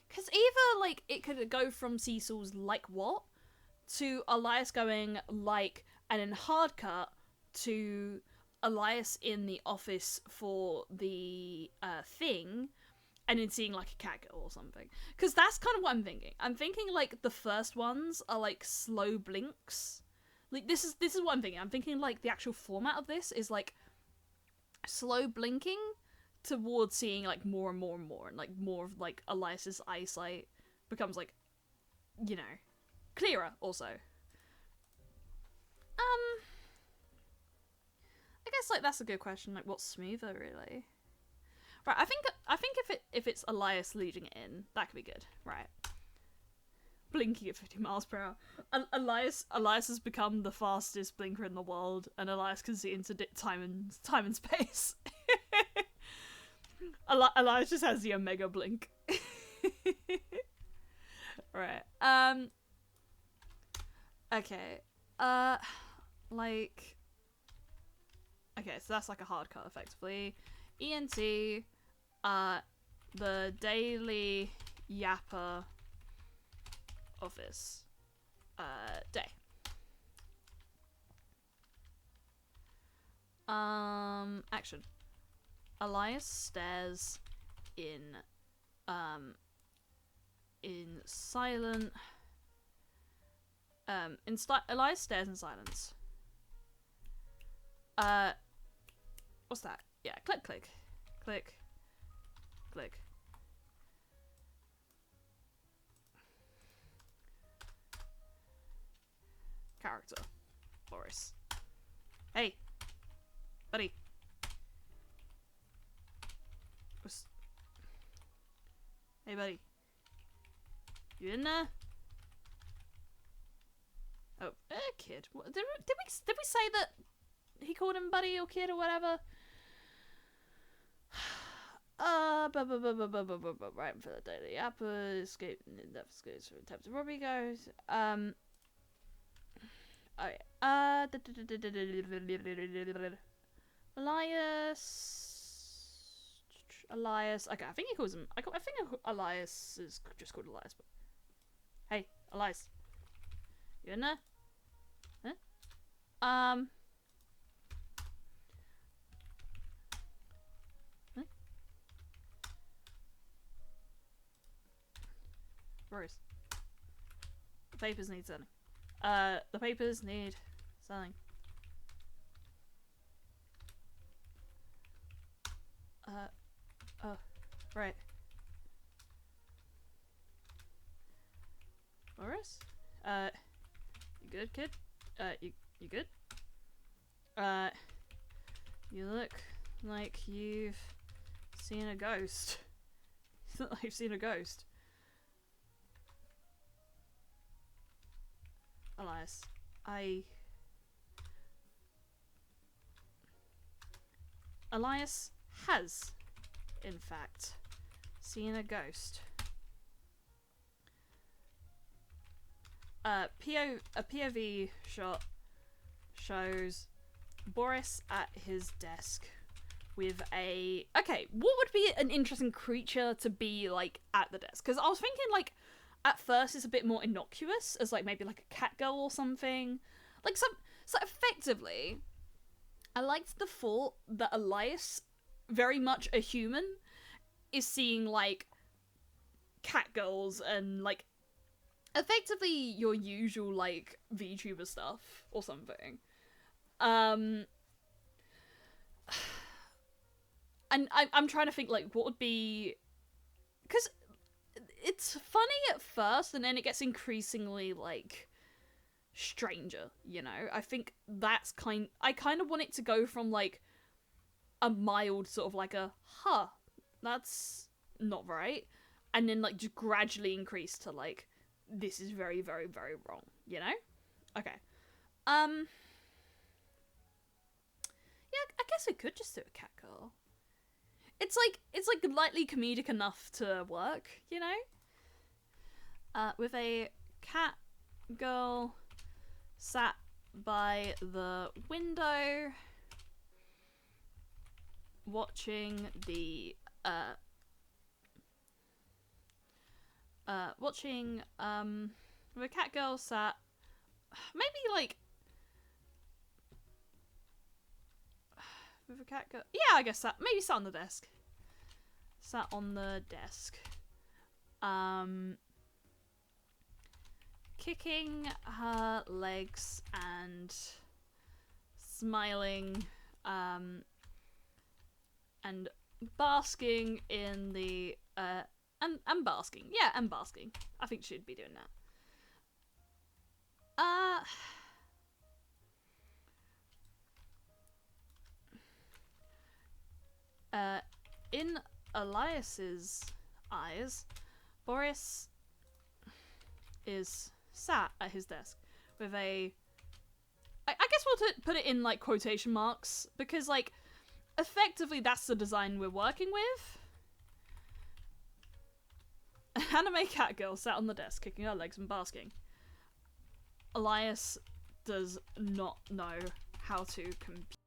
Because either, like, it could go from Cecil's like what to Elias going like, and then hard cut to Elias in the office for the thing, and then seeing like a cat girl or something. Because that's kind of what I'm thinking. I'm thinking like the first ones are like slow blinks. Like this is what I'm thinking. I'm thinking like the actual format of this is like slow blinking towards seeing like more and more and more, and like more of like Elias's eyesight becomes like, you know, clearer also. I guess like that's a good question, like what's smoother really? Right, I think if it's Elias leading it in, that could be good. Right. Blinking at 50 miles per hour. Elias has become the fastest blinker in the world, and Elias can see into time and space. Elias just has the Omega blink. Right. Okay. Like. Okay, so that's like a hard cut, effectively. ENT, the Daily Yapper office, day. Action. Elias stares in silent, Elias stares in silence. What's that? Yeah, click, click. Click. Click. Character. Boris. Hey. Buddy. Hey, buddy. You in there? Oh, kid. What, did we say that he called him buddy or kid or whatever? Right for the Daily Apple, escape in-depth goes for attempts of robbery goes. Elias. Okay, I think he calls him. I think Elias is just called Elias. But hey, Elias, you in there? Huh? Boris. The papers need selling. The papers need selling. Oh, right. Boris? You good, kid? You good? You look like you've seen a ghost. You look like you've seen a ghost. Elias, Elias has, in fact, seen a ghost. A POV shot shows Boris at his desk with a... Okay, what would be an interesting creature to be, like, at the desk? Because I was thinking, like, at first it's a bit more innocuous, as, like, maybe, like, a cat girl or something. Like, so effectively, I liked the thought that Elias, very much a human, is seeing, like, cat girls and, like, effectively your usual, like, VTuber stuff or something. And I'm trying to think, like, what would be... Because it's funny at first, and then it gets increasingly, like, stranger, you know? I think that's I kind of want it to go from, like, a mild sort of, like, that's not right, and then, like, just gradually increase to, like, this is very, very, very wrong, you know? Okay. Yeah, I guess I could just do a cat girl. It's like lightly comedic enough to work, you know? With a cat girl sat by the window watching the with a cat girl sat maybe like with a cat girl, yeah, I guess maybe sat on the desk. Sat on the desk. Kicking her legs and smiling, and basking in the, and basking. Yeah, and basking. I think she'd be doing that. In Elias's eyes, Boris is sat at his desk with I guess we'll put it in, like, quotation marks, because, like, effectively that's the design we're working with. An anime cat girl sat on the desk, kicking her legs and basking. Elias does not know how to compute.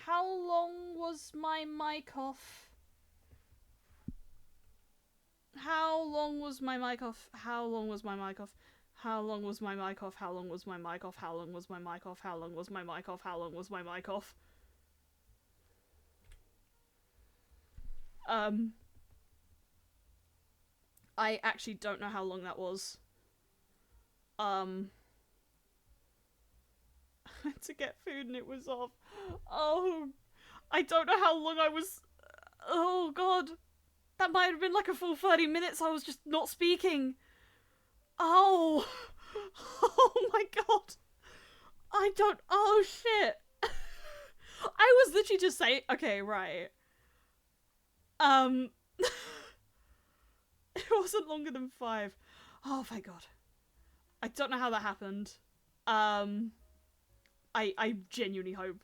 How long was my mic off? How long was my mic off? How long was my mic off? How long was my mic off? How long was my mic off? How long was my mic off? How long was my mic off? How long was my mic off? I actually don't know how long that was. I went to get food and it was off. Oh, I don't know how long I was. Oh god. That might have been like a full 30 minutes I was just not speaking. Oh. Oh my god. I don't. Oh shit. I was literally just saying. Okay, right. It wasn't longer than 5. Oh my god. I don't know how that happened. I genuinely hope.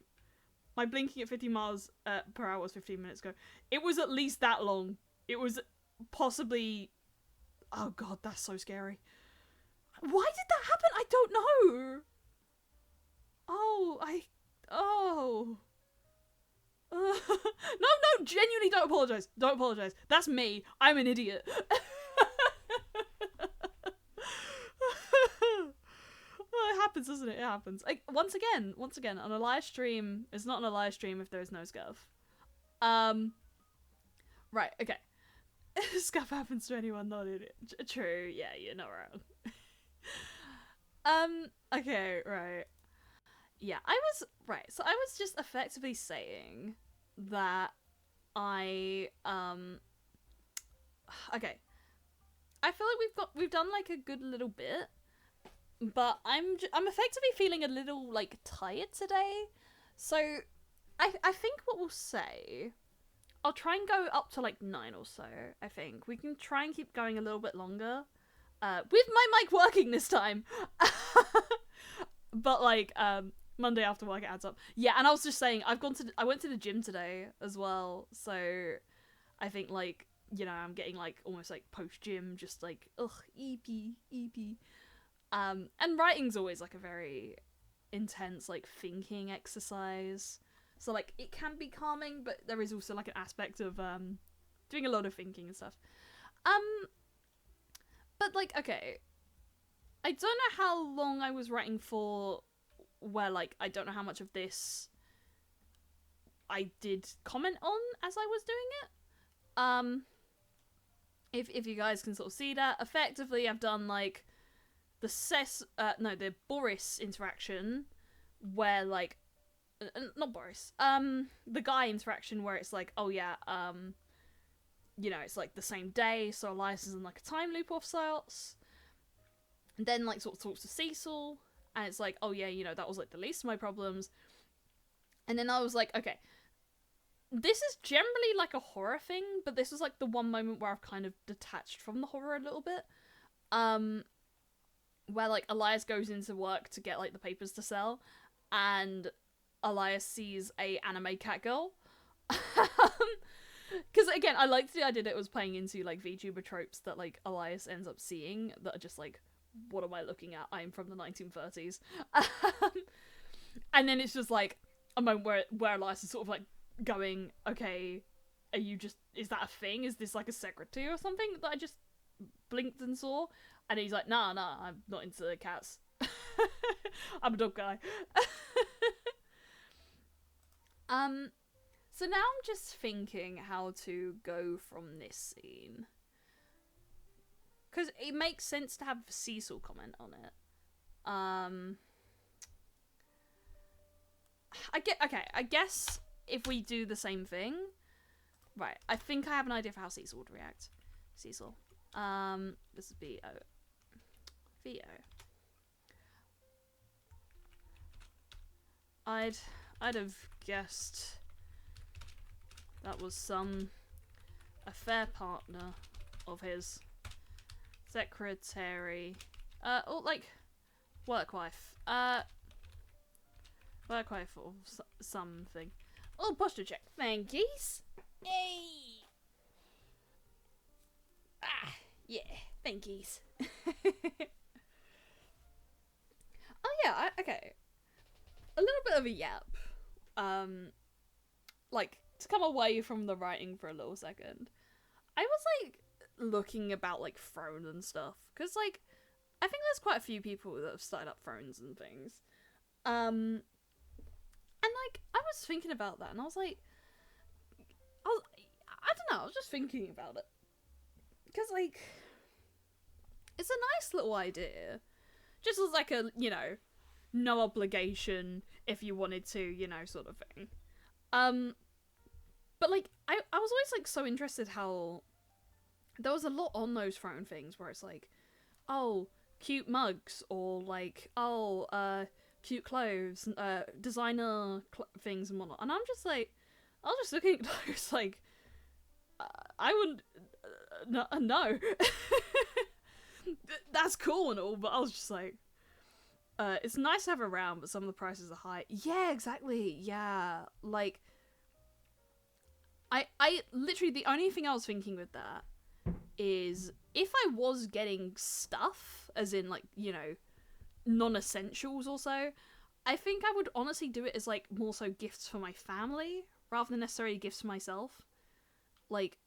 My blinking at 50 miles per hour was 15 minutes ago. It was at least that long. It was possibly... Oh god, that's so scary. Why did that happen? I don't know. Oh. No, genuinely don't apologize. Don't apologize. That's me. I'm an idiot. Well, it happens, doesn't it? It happens. Like, once again, on a live stream, it's not on a live stream if there is no scuff. Right, okay. Scuff happens to anyone, not idiot. True, yeah, you're not wrong. Okay, right. Yeah, so I was just effectively saying that okay. I feel like we've done like a good little bit, but I'm effectively feeling a little like tired today. So I think what we'll say, I'll try and go up to like 9 or so. I think we can try and keep going a little bit longer, with my mic working this time. But like Monday after work it adds up. Yeah, and I was just saying I went to the gym today as well, so I think like, you know, I'm getting like almost like post gym just like EP. And writing's always like a very intense like thinking exercise. So like it can be calming, but there is also like an aspect of doing a lot of thinking and stuff. But like, okay, I don't know how long I was writing for, where like I don't know how much of this I did comment on as I was doing it. If you guys can sort of see that, effectively I've done like the Boris interaction, where like not Boris, the guy interaction where it's like, oh yeah, you know, it's like the same day, so Elias is in like a time loop of sorts. And then like sort of talks to Cecil, and it's like, oh yeah, you know, that was like the least of my problems. And then I was like, okay, this is generally like a horror thing, but this was like the one moment where I've kind of detached from the horror a little bit. Where like Elias goes into work to get like the papers to sell, and Elias sees a anime cat girl. Because again, I liked the idea that it was playing into like VTuber tropes that like Elias ends up seeing that are just like, what am I looking at? I'm from the 1930s. And then it's just like a moment where Elias is sort of like going, okay, is that a thing? Is this like a secretary or something that I just blinked and saw? And he's like, nah, I'm not into cats. I'm a dog guy. So now I'm just thinking how to go from this scene. Because it makes sense to have Cecil comment on it. I guess if we do the same thing... Right, I think I have an idea for how Cecil would react. Cecil. This is B-O. V-O. I'd have guessed that was affair partner of his. Secretary. Or like, work wife. Work wife or something. Oh, posture check. Thank yous. Yay! Ah, yeah. Thank yous. Oh yeah, okay. A little bit of a yap. like, to come away from the writing for a little second, I was, like, looking about, like, thrones and stuff. Because, like, I think there's quite a few people that have started up thrones and things. And, like, I was thinking about that, and I was like, I don't know, I was just thinking about it. Because, like, it's a nice little idea. Just as, like, a, you know, no obligation if you wanted to, you know, sort of thing. But, like, I was always, like, so interested how there was a lot on those throne things where it's like, oh, cute mugs, or, like, oh, cute clothes, designer things and whatnot. And I'm just like, I was just looking at those, like, I wouldn't, no. That's cool and all, but I was just like, it's nice to have around, but some of the prices are high. Yeah, exactly, yeah. Like, I literally, the only thing I was thinking with that is, if I was getting stuff, as in, like, you know, non-essentials or so, I think I would honestly do it as, like, more so gifts for my family, rather than necessarily gifts for myself. Like,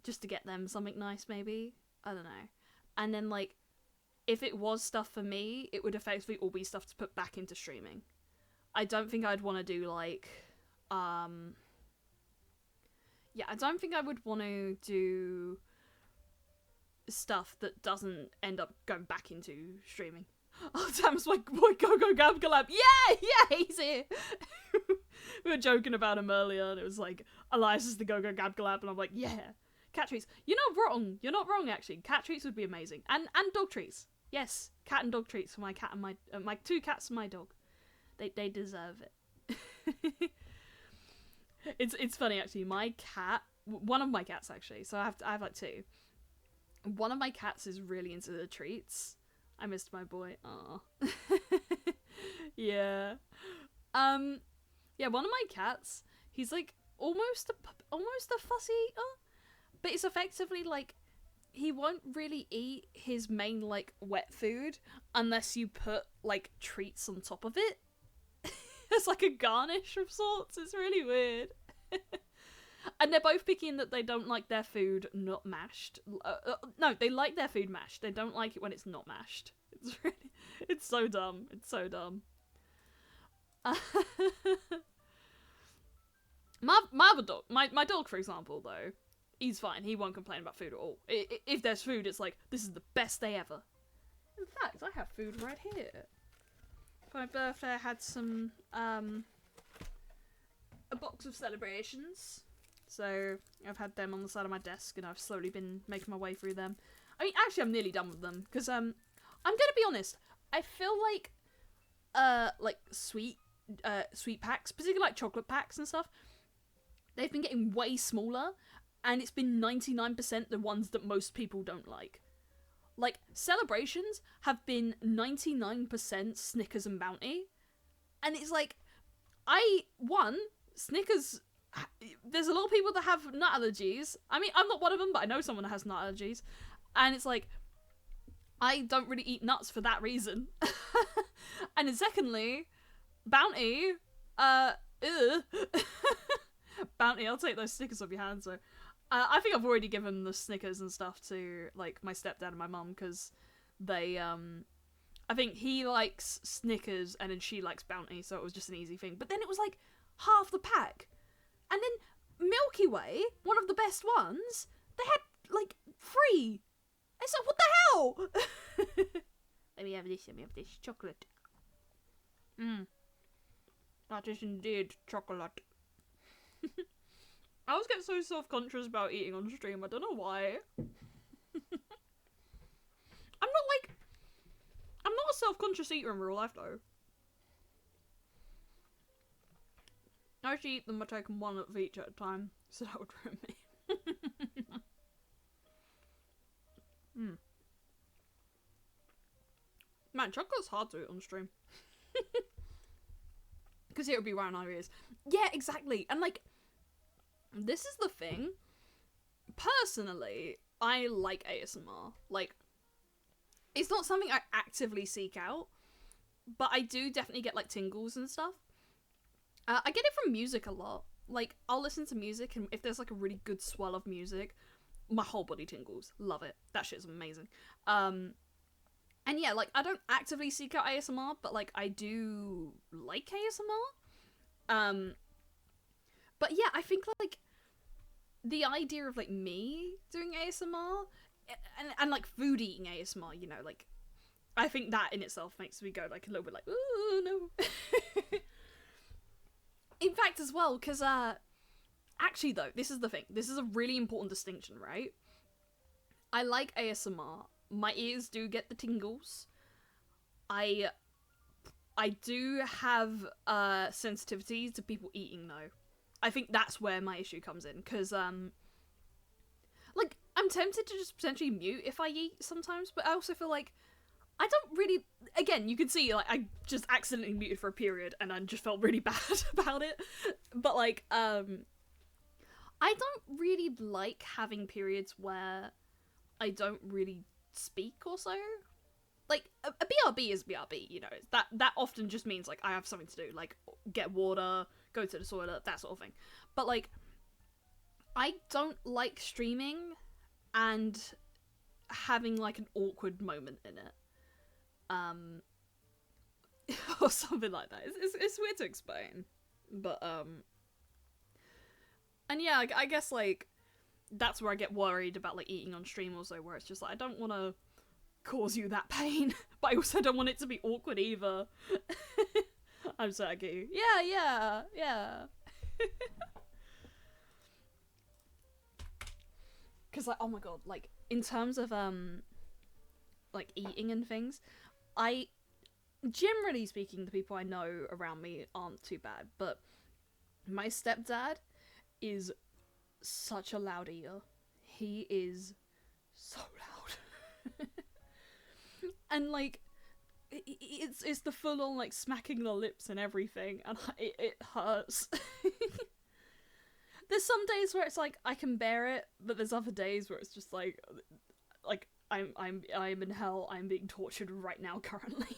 just to get them something nice, maybe? I don't know. And then, like, if it was stuff for me, it would effectively all be stuff to put back into streaming. I don't think I'd want to do, like, yeah, I don't think I would want to do stuff that doesn't end up going back into streaming. Oh, damn, it's my boy Gogogabgalab. Yeah, he's here. We were joking about him earlier, and it was like, Elias is the Gogogabgalab, and I'm like, yeah. Cat treats. You're not wrong, actually. Cat treats would be amazing. And dog treats. Yes, cat and dog treats for my cat and my two cats and my dog. They deserve it. It's funny, actually. My cat, one of my cats, actually, so I have like two. One of my cats is really into the treats. I missed my boy. Aw. Yeah. Yeah, one of my cats, he's like almost a fussy eater, but it's effectively like, he won't really eat his main, like, wet food unless you put, like, treats on top of it. It's like a garnish of sorts. It's really weird. And they're both picking that they don't like their food not mashed. No, they like their food mashed. They don't like it when it's not mashed. It's so dumb. It's so dumb. My other dog, my dog, for example, though, he's fine. He won't complain about food at all. If there's food, it's like, this is the best day ever. In fact, I have food right here. For my birthday, I had some, a box of celebrations. So, I've had them on the side of my desk, and I've slowly been making my way through them. I mean, actually, I'm nearly done with them, because, I'm gonna be honest, I feel like, sweet packs, particularly, like, chocolate packs and stuff, they've been getting way smaller, and it's been 99% the ones that most people don't like. Like, celebrations have been 99% Snickers and Bounty, and it's like, Snickers, there's a lot of people that have nut allergies. I mean, I'm not one of them, but I know someone that has nut allergies, and it's like, I don't really eat nuts for that reason. And then secondly, Bounty, Bounty, I'll take those Snickers off your hands, so. I think I've already given the Snickers and stuff to, like, my stepdad and my mum, because they, I think he likes Snickers and then she likes Bounty, so it was just an easy thing. But then it was, like, half the pack. And then Milky Way, one of the best ones, they had, like, 3. It's like, what the hell? Let me have this chocolate. That is indeed chocolate. I always get so self-conscious about eating on stream. I don't know why. I'm not a self-conscious eater in real life, though. I actually eat them by taking one of each at a time, so that would ruin me. Man, chocolate's hard to eat on stream. Because it would be right in our ears. Yeah, exactly. And, like, this is the thing. Personally, I like ASMR. Like, it's not something I actively seek out, but I do definitely get, like, tingles and stuff. I get it from music a lot. like, I'll listen to music, and if there's like a really good swell of music, my whole body tingles. Love it. That shit's amazing. And yeah, like, I don't actively seek out ASMR, but like, I do like ASMR. But yeah, I think like the idea of like me doing ASMR and like food eating ASMR, you know, like, I think that in itself makes me go like a little bit like, ooh, no. In fact, as well, because actually though, this is the thing. This is a really important distinction, right? I like ASMR. My ears do get the tingles. I do have sensitivity to people eating though. I think that's where my issue comes in, because like, I'm tempted to just potentially mute if I eat sometimes, but I also feel like I don't really, again, you can see, like, I just accidentally muted for a period, and I just felt really bad about it, but, like, I don't really like having periods where I don't really speak or so. Like, a BRB is BRB, you know, that often just means, like, I have something to do, like, get water, go to the toilet, that sort of thing. But, like, I don't like streaming and having, like, an awkward moment in it. Or something like that. It's weird to explain. But, and yeah, I guess, like, that's where I get worried about, like, eating on stream also, where it's just like, I don't want to cause you that pain, but I also don't want it to be awkward either. I'm sorry, I get you. Yeah. Because, like, oh my god, like, in terms of, like, eating and things, generally speaking, the people I know around me aren't too bad, but my stepdad is such a loud eater. He is so loud. And, like, it's the full-on, like, smacking the lips and everything, and it hurts. There's some days where it's like, I can bear it, but there's other days where it's just like I'm in hell, I'm being tortured right now, currently.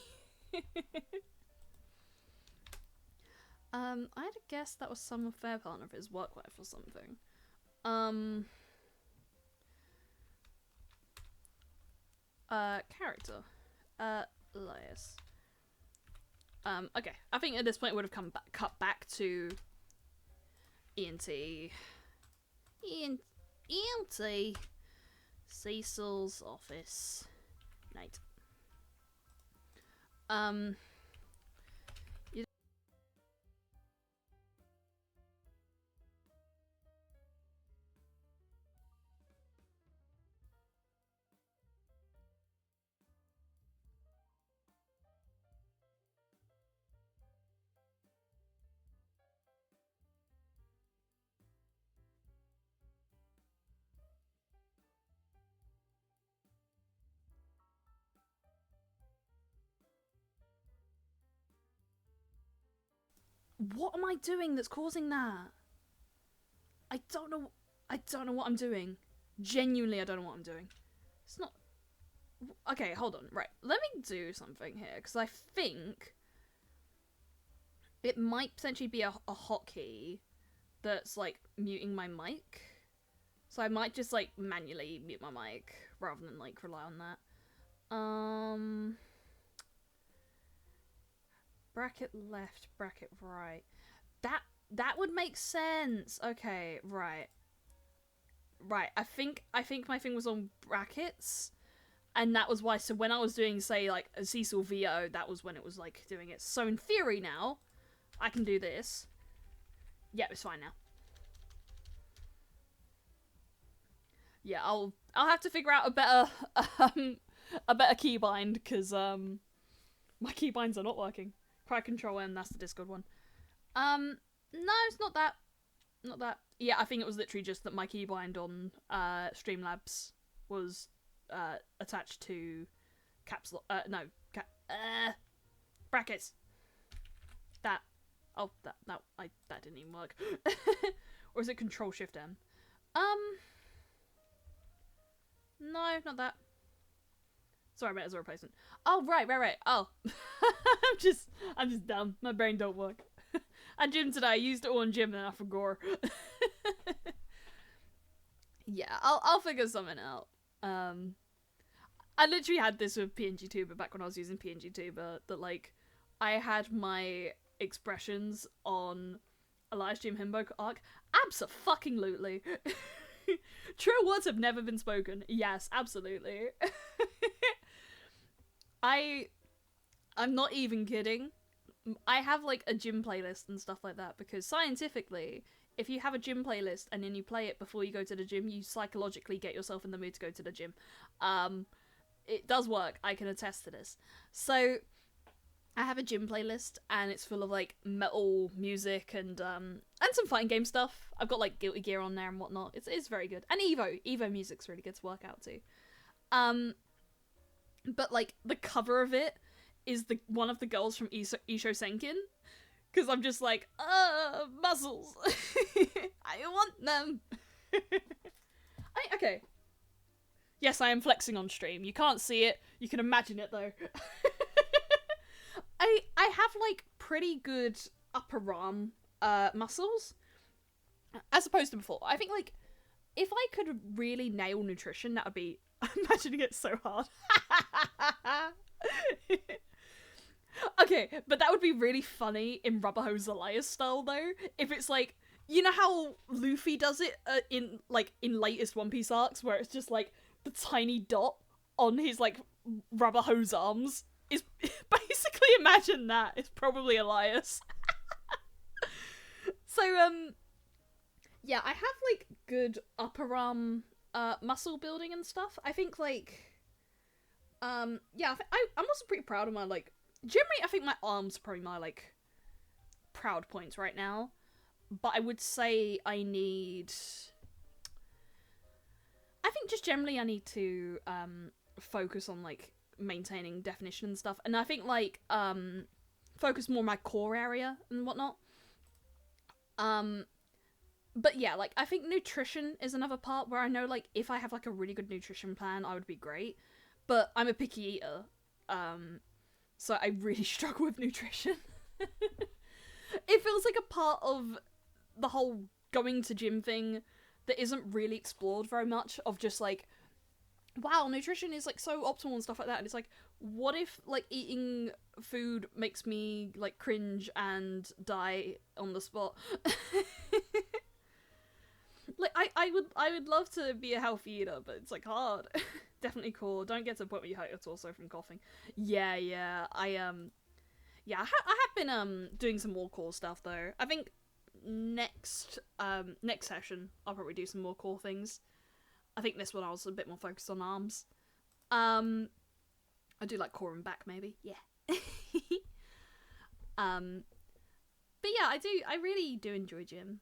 I had a guess that was some fair partner of his work life or something. Character. Elias. Okay. I think at this point it would have cut back to ENT. Cecil's office. Night. What am I doing that's causing that? I don't know what I'm doing. Genuinely, I don't know what I'm doing. It's not... Okay, hold on. Right, let me do something here, because I think it might potentially be a hotkey that's, like, muting my mic. So I might just, like, manually mute my mic, rather than, like, rely on that. Bracket left, bracket right. That would make sense. Okay, right. Right, I think my thing was on brackets, and that was why, so when I was doing, say, like, a Cecil VO, that was when it was, like, doing it. So in theory now, I can do this. Yeah, it's fine now. Yeah, I'll have to figure out a better, keybind, because, my keybinds are not working. Cry Control M, that's the Discord one. No, it's not that. Not that. Yeah, I think it was literally just that my keybind on Streamlabs was attached to caps lock. No, brackets. That. Oh, that didn't even work. Or is it Control Shift M? No, not that. Sorry, I meant as a replacement. Oh, right. Oh. I'm just dumb. My brain don't work. at gym today. I used it all in gym and then I forgot. Yeah, I'll figure something out. I literally had this with PNG Tuber back when I was using PNG Tuber, that like I had my expressions on Elias Jim Himbo arc. Abso-fucking-lutely. True words have never been spoken. Yes, absolutely. I'm not even kidding. I have like a gym playlist and stuff like that because scientifically, if you have a gym playlist and then you play it before you go to the gym, you psychologically get yourself in the mood to go to the gym. It does work. I can attest to this. So I have a gym playlist and it's full of like metal music and some fighting game stuff. I've got like Guilty Gear on there and whatnot. It's very good. And Evo music's really good to work out to. But like the cover of it is one of the girls from Isho Senkin, because I'm just like, muscles. I want them. Okay. Yes, I am flexing on stream. You can't see it. You can imagine it though. I have like pretty good upper arm muscles as opposed to before. I think like if I could really nail nutrition, that would be, I'm imagining it so hard. Okay, but that would be really funny in Rubber Hose Elias style though. If it's like, you know how Luffy does it in latest One Piece arcs, where it's just like the tiny dot on his like rubber hose arms is basically, imagine that. It's probably Elias. So yeah, I have like good upper arm muscle building and stuff. I think like yeah, I'm also pretty proud of my like, generally I think my arms are probably my like proud points right now, but I would say I think just generally I need to focus on like maintaining definition and stuff, and I think like focus more on my core area and whatnot. But yeah, like I think nutrition is another part where I know like if I have like a really good nutrition plan, I would be great, but I'm a picky eater, so I really struggle with nutrition. It feels like a part of the whole going to gym thing that isn't really explored very much, of just like, wow, nutrition is like so optimal and stuff like that, and it's like, what if like eating food makes me like cringe and die on the spot? Like I would love to be a healthy eater, but it's like hard. Definitely core. Don't get to the point where you hurt your torso from coughing. Yeah, I have been doing some more core stuff though. I think next session I'll probably do some more core things. I think this one I was a bit more focused on arms. I do like core and back maybe. Yeah. But yeah, I really do enjoy gym.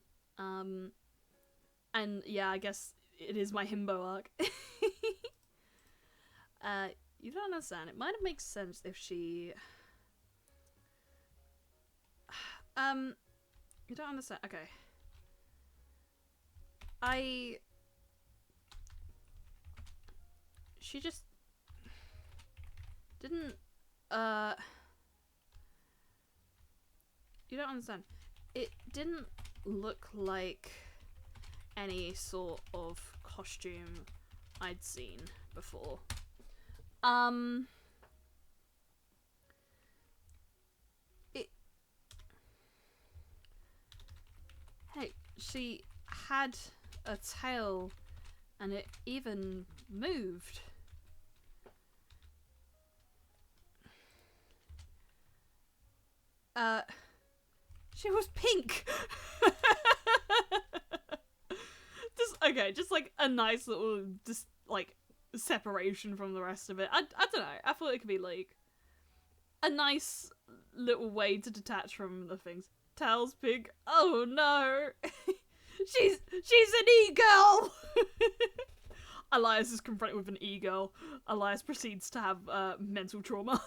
And yeah, I guess it is my himbo arc. You don't understand. It might have made sense if she you don't understand. Okay. She just didn't you don't understand. It didn't look like any sort of costume I'd seen before. Hey, she had a tail and it even moved. She was pink. Just like a nice little like separation from the rest of it. I don't know. I thought it could be like a nice little way to detach from the things. Tail's pink. Oh no. she's an e-girl. Elias is confronted with an e-girl. Elias proceeds to have mental trauma.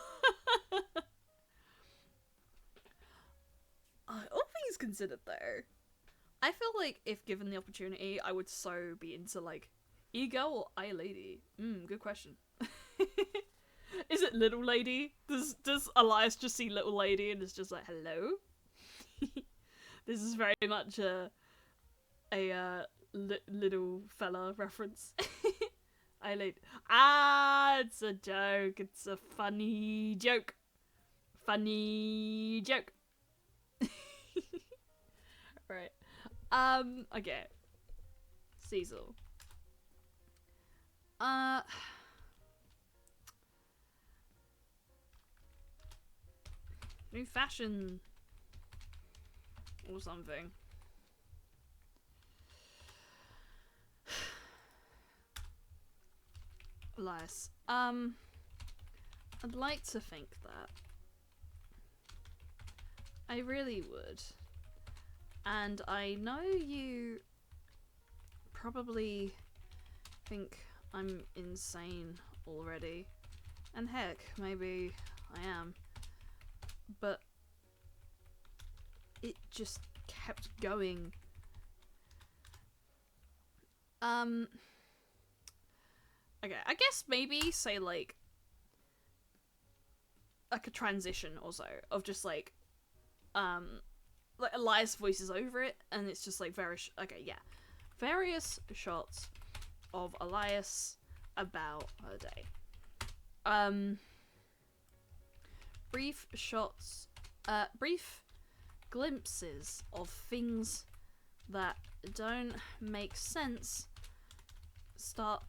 All things considered though, I feel like if given the opportunity, I would so be into like e-girl or I-lady. Good question. Is it little lady? Does Elias just see little lady and is just like, hello? This is very much a little fella reference. It's a joke. It's a funny joke. Funny joke. Right. Okay. Cecil. New fashion or something. Elias. I'd like to think that. I really would. And I know you probably think I'm insane already. And heck, maybe I am. But it just kept going. Okay, I guess maybe say like a transition or so of just like Elias voices over it, and it's just like various shots of Elias about her day. Brief shots, brief glimpses of things that don't make sense start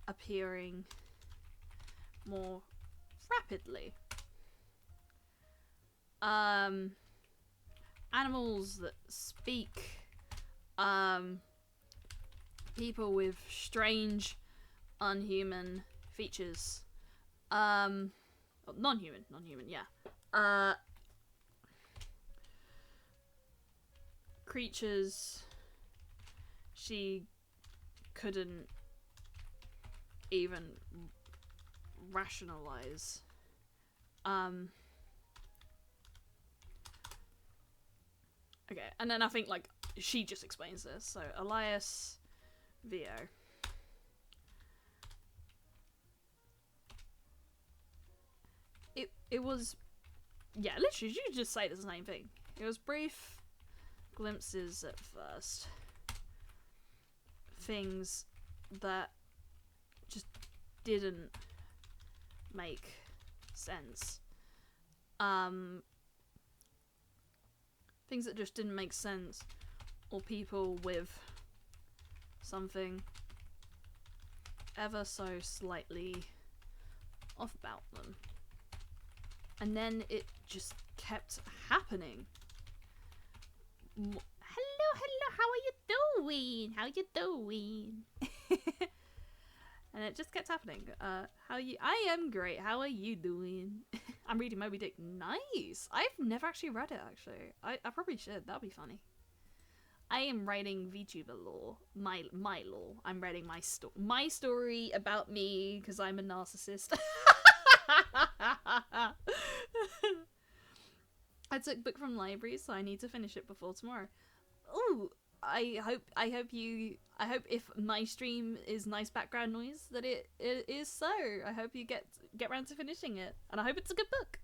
appearing more rapidly. Animals that speak, people with strange, unhuman features, non-human, yeah. Creatures she couldn't even rationalize. Okay, and then I think like she just explains this. So Elias, Vio. It was, yeah, literally you just say the same thing. It was brief glimpses at first. Things that just didn't make sense. Things that just didn't make sense, or people with something ever so slightly off about them. And then it just kept happening. Hello, how are you doing? How you doing? And it just kept happening. I am great. How are you doing? I'm reading Moby Dick. Nice. I've never actually read it, actually. I probably should. That'd be funny. I am writing VTuber lore. My lore. I'm writing my story about me, because I'm a narcissist. I took book from library, so I need to finish it before tomorrow. Ooh. I hope if my stream is nice background noise that it is so. I hope you get around to finishing it, and I hope it's a good book.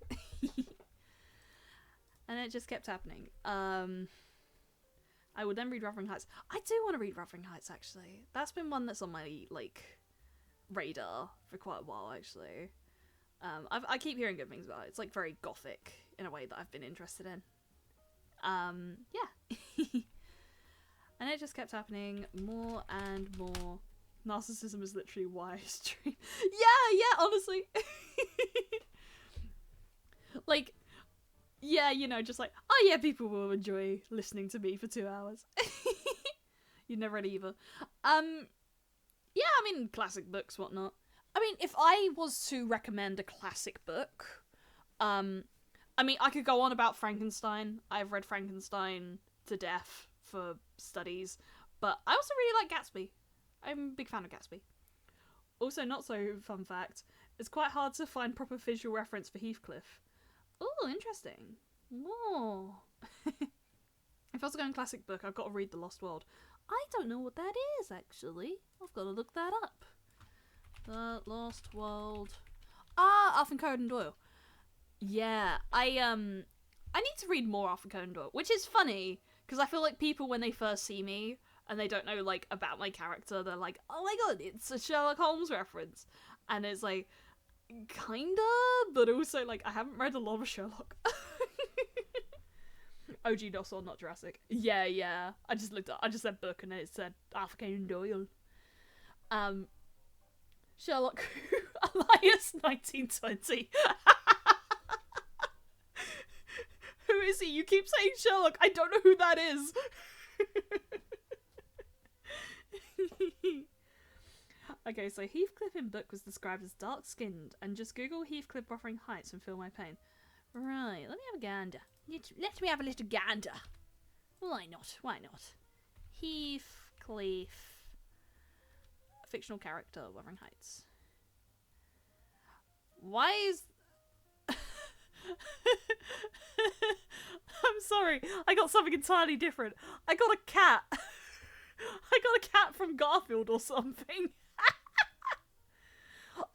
And it just kept happening. I will then read Wuthering Heights. I do want to read Wuthering Heights, actually. That's been one that's on my like radar for quite a while, actually. I keep hearing good things about it. It's like very gothic in a way that I've been interested in. Yeah. And it just kept happening more and more. Narcissism is literally why I stream. Yeah, honestly. Like, yeah, you know, just like, oh yeah, people will enjoy listening to me for 2 hours. You'd never read either. Yeah, I mean, classic books, whatnot. I mean, if I was to recommend a classic book, I mean, I could go on about Frankenstein. I've read Frankenstein to death for studies, but I also really like Gatsby. I'm a big fan of Gatsby. Also, not so fun fact, it's quite hard to find proper visual reference for Heathcliff. Oh, interesting. Whoa. If I was going classic book, I've got to read The Lost World. I don't know what that is, actually. I've got to look that up. The Lost World. Arthur Conan Doyle. Yeah, I need to read more Arthur Conan Doyle, which is funny, Because I feel like people, when they first see me and they don't know like about my character, they're like, oh my god, it's a Sherlock Holmes reference. And it's like, kinda, but also like I haven't read a lot of Sherlock. OG Dinosaur, not Jurassic. Yeah. I just said book and it said Arthur Conan Doyle. Sherlock Elias 1920. Who is he? You keep saying Sherlock. I don't know who that is. Okay, so Heathcliff in book was described as dark-skinned, and just Google Heathcliff Wuthering Heights and feel my pain. Right, let me have a gander. Let me have a little gander. Why not? Heathcliff. Fictional character, Wuthering Heights. Why is... I'm sorry, I got something entirely different. I got a cat. I got a cat from Garfield or something.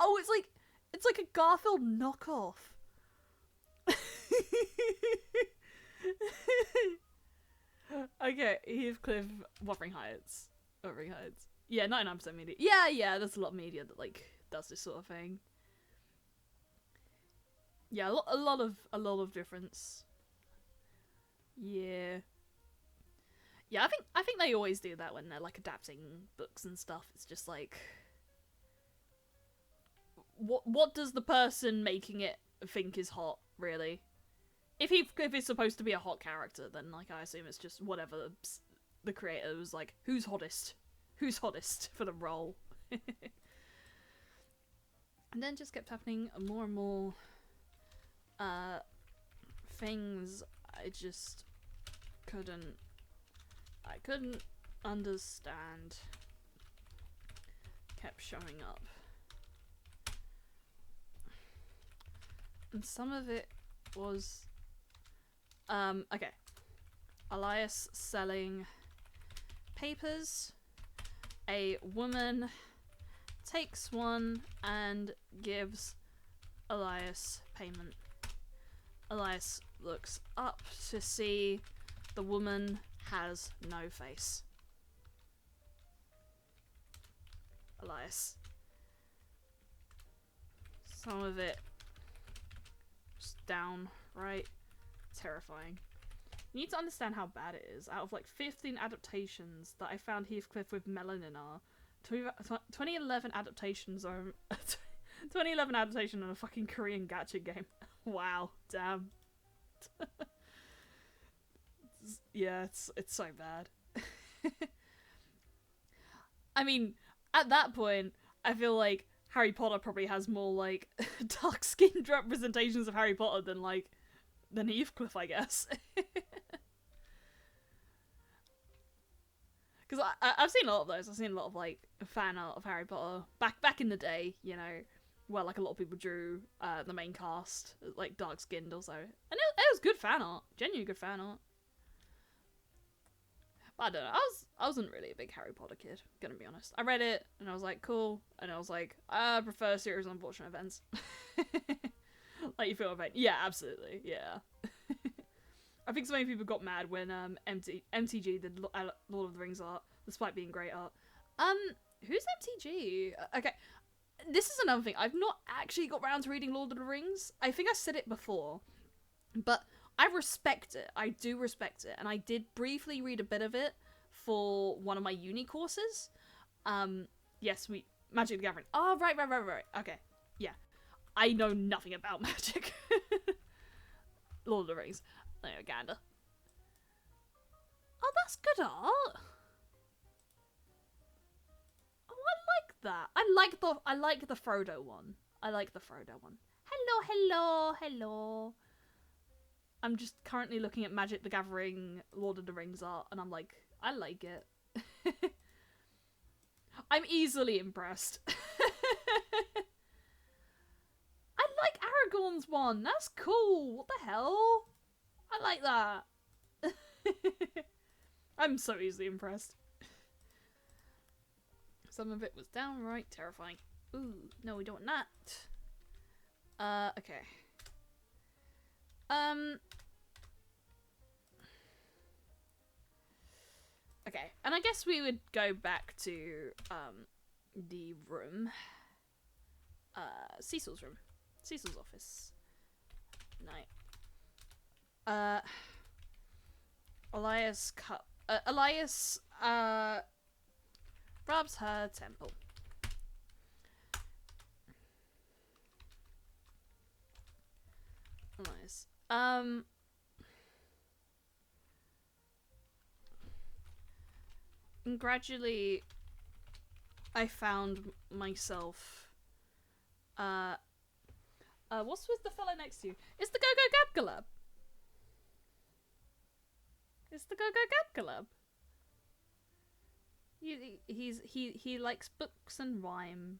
Oh, it's like a Garfield knockoff. Okay, Heathcliff, Wuthering Heights. Yeah, 99% media. Yeah, there's a lot of media that like does this sort of thing. Yeah, a lot of difference. Yeah, I think they always do that when they're like adapting books and stuff. It's just like, what does the person making it think is hot, really? If it's supposed to be a hot character, then like I assume it's just whatever the creator was like, who's hottest for the role. And then just kept happening more and more things I just couldn't understand kept showing up. And some of it was okay. Elias selling papers. A woman takes one and gives Elias payment. Elias looks up to see the woman has no face. Elias. Some of it just downright terrifying. You need to understand how bad it is. Out of like 15 adaptations that I found Heathcliff with melanin are, 2011 adaptations are 2011 adaptation of a fucking Korean gacha game. Wow, damn. Yeah, it's so bad. I mean, at that point, I feel like Harry Potter probably has more like dark-skinned representations of Harry Potter than Heathcliff, I guess. Because I've seen a lot of those. I've seen a lot of like fan art of Harry Potter back in the day, you know, where like a lot of people drew the main cast like dark-skinned also, and it was good fan art, genuinely good fan art. But I don't know. I wasn't really a big Harry Potter kid, gonna be honest. I read it and I was like, cool, and I was like, I prefer series of unfortunate events. Like you feel event. Yeah, absolutely. Yeah. I think so many people got mad when MTG did Lord of the Rings art, despite being great art. Who's MTG? Okay, this is another thing. I've not actually got round to reading Lord of the Rings. I think I said it before, but I respect it. I do respect it, and I did briefly read a bit of it for one of my uni courses. Yes, Magic the Gathering. Oh, right. Okay, yeah. I know nothing about Magic. Lord of the Rings. There you go, gander. Oh, that's good art. Oh, I like that. I like the Frodo one. Hello. I'm just currently looking at Magic the Gathering Lord of the Rings art, and I'm like, I like it. I'm easily impressed. I like Aragorn's one. That's cool. What the hell? I like that. I'm so easily impressed. Some of it was downright terrifying. Ooh, no, we don't want that. Okay. Okay, and I guess we would go back to the room. Cecil's room. Cecil's office. Night. Elias rubs her temple. Elias. And gradually I found myself what's with the fella next to you? It's the Gogogabgalab. It's the Gogogabgalab. He likes books and rhyme.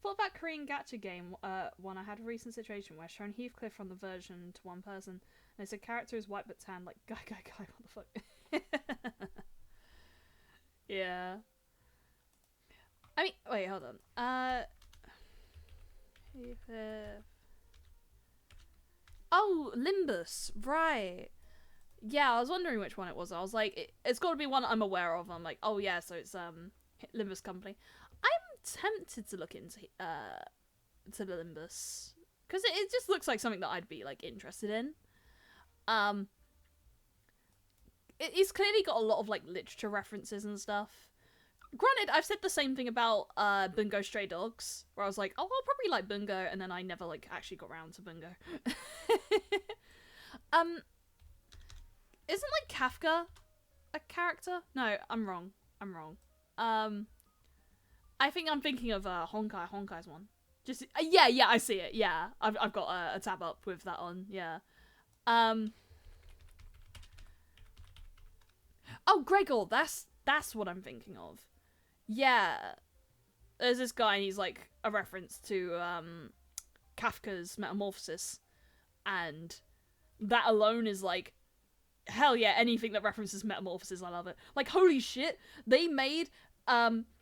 Thought that Korean gacha game one. I had a recent situation where shown Heathcliff from the version to one person, and they said character is white but tan, like guy, what the fuck? Yeah. I mean, wait, hold on. Oh, Limbus, right. Yeah, I was wondering which one it was. I was like, it's got to be one I'm aware of. I'm like, oh yeah, so it's Limbus Company. I'm tempted to look into to the Limbus because it just looks like something that I'd be like interested in. It's clearly got a lot of like literature references and stuff. Granted, I've said the same thing about Bungo Stray Dogs, where I was like, oh, I'll probably like Bungo, and then I never like actually got around to Bungo. Isn't like Kafka a character? No, I'm wrong. I think I'm thinking of Honkai. Honkai's one. Just yeah, I see it. Yeah, I've got a tab up with that on. Yeah. Oh, Gregor. That's what I'm thinking of. Yeah. There's this guy, and he's like a reference to Kafka's Metamorphosis, and that alone is like, hell yeah, anything that references Metamorphosis, I love it. Like, holy shit, they made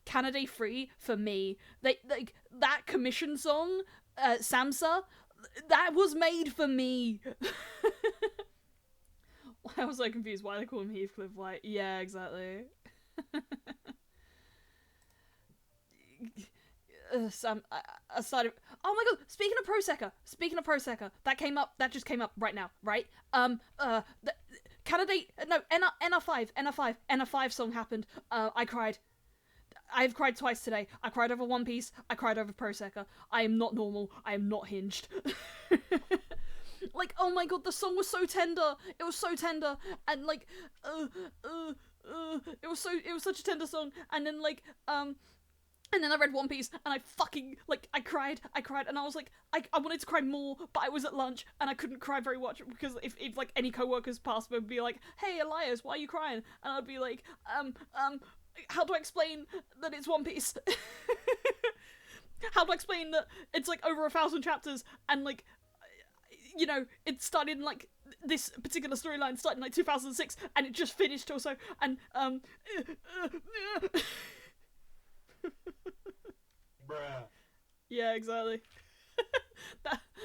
Canada Free for me. They like that commission song, Samsa, that was made for me. I was so confused why they call him Heathcliff White. Yeah, exactly. Aside, oh my god, speaking of Prosecco, that just came up right now, right? Candidate, no, NR5 song happened. I cried. I've cried twice today. I cried over One Piece. I cried over Prosecco. I am not normal. I am not hinged. Like, oh my god, the song was so tender. It was so tender, and like, it was such a tender song. And then like, and then I read One Piece, and I fucking, like, I cried, and I was like, I wanted to cry more, but I was at lunch, and I couldn't cry very much, because if like, any co-workers passed would be like, hey, Elias, why are you crying? And I'd be like, how do I explain that it's One Piece? How do I explain that it's, like, over 1,000 chapters, and, like, you know, it started in, like, this particular storyline started in, like, 2006, and it just finished also, and, Bruh. Yeah, exactly.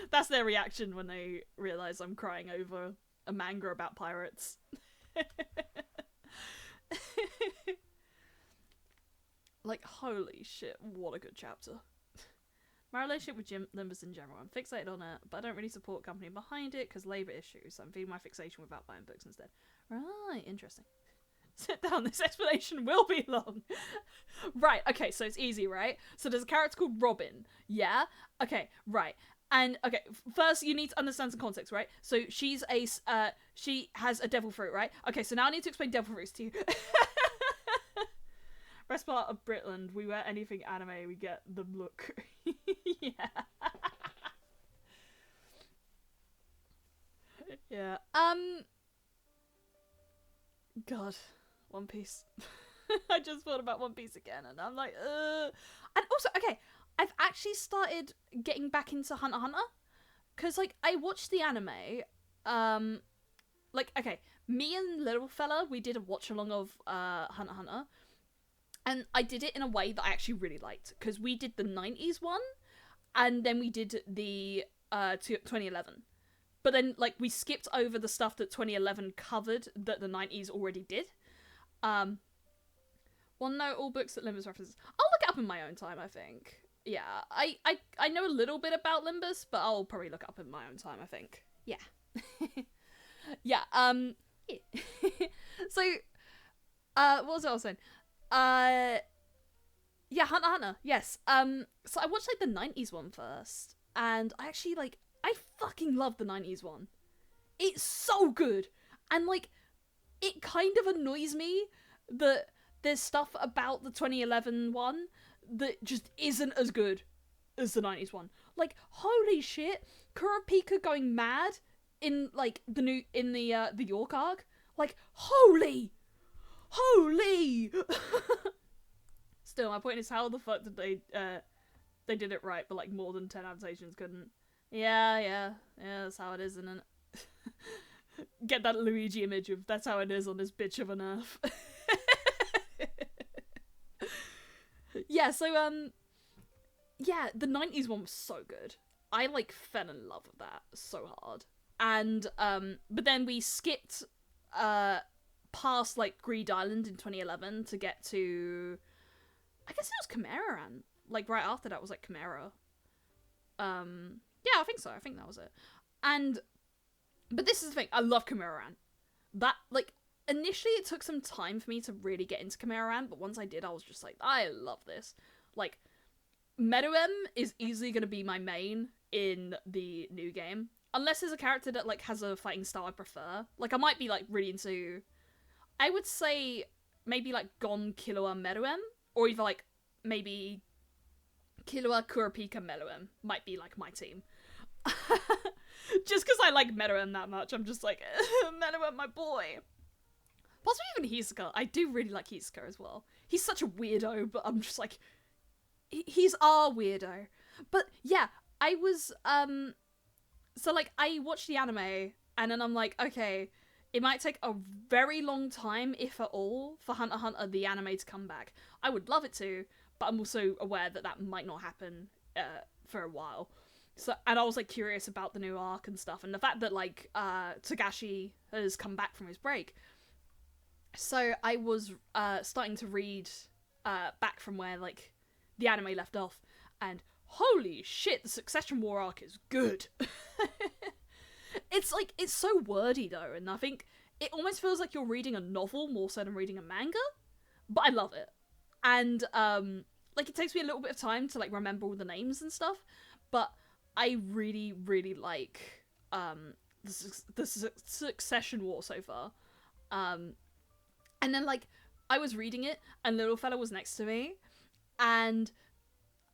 That's their reaction when they realise I'm crying over a manga about pirates. Like, holy shit, what a good chapter. My relationship with Limbus in general, I'm fixated on it, but I don't really support company behind it because labour issues, so I'm feeding my fixation without buying books instead. Right, interesting. Sit down, this explanation will be long. Right, okay, so it's easy, right? So there's a character called Robin, yeah? Okay, right. And, okay, first you need to understand some context, right? So she has a devil fruit, right? Okay, so now I need to explain devil fruits to you. Rest part of Britland, we wear anything anime, we get the look. Yeah. Yeah. God. One Piece. I just thought about One Piece again, and I'm like, And also, okay, I've actually started getting back into Hunter x Hunter, because, like, I watched the anime, like, okay, me and little fella, we did a watch-along of, Hunter x Hunter, and I did it in a way that I actually really liked, because we did the 90s one, and then we did the, 2011. But then, like, we skipped over the stuff that 2011 covered that the 90s already did. Um, well, no, all books that Limbus references. I'll look it up in my own time, I think. Yeah, I know a little bit about Limbus, but I'll probably look it up in my own time, I think. Yeah. Yeah, yeah. So, what was I saying? Yeah, Hunter x Hunter, yes. So I watched, like, the 90s one first, and I actually, like, I fucking love the 90s one. It's so good! And, like, it kind of annoys me that there's stuff about the 2011 one that just isn't as good as the 90s one. Like, holy shit, Kurapika going mad in, like, the York arc. Like, holy! Still, my point is, how the fuck did they did it right, but, like, more than 10 adaptations couldn't. Yeah, that's how it is, isn't it? Get that Luigi image of that's how it is on this bitch of an earth. Yeah, so, yeah, the 90s one was so good. I, like, fell in love with that so hard. And, but then we skipped, past, like, Greed Island in 2011 to get to, I guess it was Chimera-Ant. Like, right after that was, like, Chimera. Yeah, I think so. I think that was it. And, but this is the thing. I love Chimera-Ant. That, like, initially it took some time for me to really get into Chimera-Ant, but once I did, I was just like, I love this. Like, Meruem is easily going to be my main in the new game. Unless there's a character that, like, has a fighting style I prefer. Like, I might be, like, really into, I would say, maybe, like, Gon, Killua, Meruem. Or either, like, maybe Killua, Kurapika, Meruem might be, like, my team. Just because I like Meruem that much, I'm just like, Meruem, my boy. Possibly even Hisoka. I do really like Hisoka as well. He's such a weirdo, but I'm just like, he's our weirdo. But yeah, I was, so like, I watched the anime, and then I'm like, okay, it might take a very long time, if at all, for Hunter x Hunter, the anime, to come back. I would love it to, but I'm also aware that that might not happen, for a while. So, and I was, like, curious about the new arc and stuff, and the fact that, like, Togashi has come back from his break. So I was, starting to read, back from where, like, the anime left off, and holy shit, the Succession War arc is good. It's, like, it's so wordy, though, and I think it almost feels like you're reading a novel more so than reading a manga, but I love it. And, like, it takes me a little bit of time to, like, remember all the names and stuff, but I really, really like, the Succession War so far. And then, like, I was reading it, and little fella was next to me, and,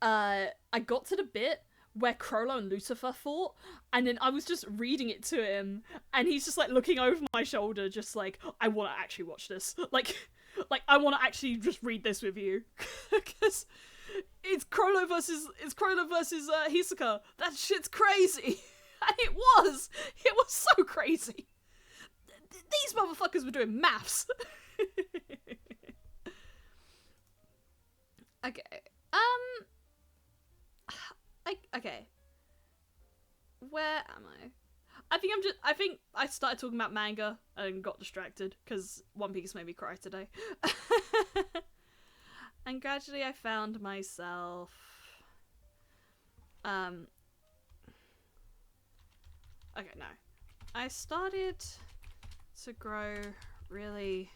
I got to the bit where Crollo and Lucifer fought, and then I was just reading it to him, and he's just, like, looking over my shoulder, just like, I want to actually watch this. Like, I want to actually just read this with you. Because it's Crollo versus Hisoka. That shit's crazy. And it was so crazy. These motherfuckers were doing maths. Okay. Okay. Where am I? I think I started talking about manga and got distracted because One Piece made me cry today. And gradually I found myself, okay, no. I started to grow really,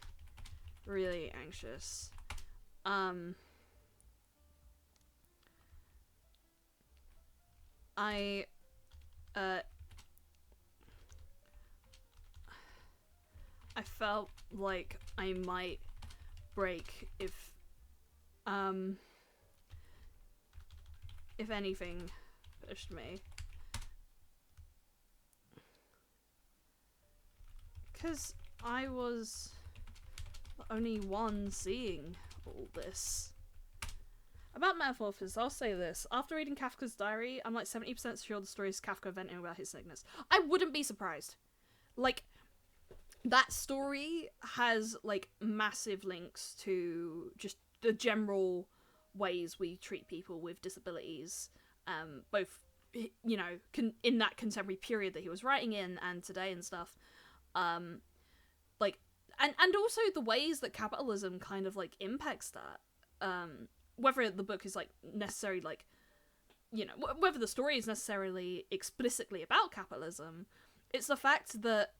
really anxious. I felt like I might break if anything pushed me. Because I was the only one seeing all this. About Metamorphosis, I'll say this. After reading Kafka's diary, I'm like 70% sure the story is Kafka venting about his sickness. I wouldn't be surprised. Like, that story has, like, massive links to just the general ways we treat people with disabilities, both, you know, in that contemporary period that he was writing in and today and stuff. Like, and also the ways that capitalism kind of like impacts that. Whether the book is like necessarily like, you know, whether the story is necessarily explicitly about capitalism, it's the fact that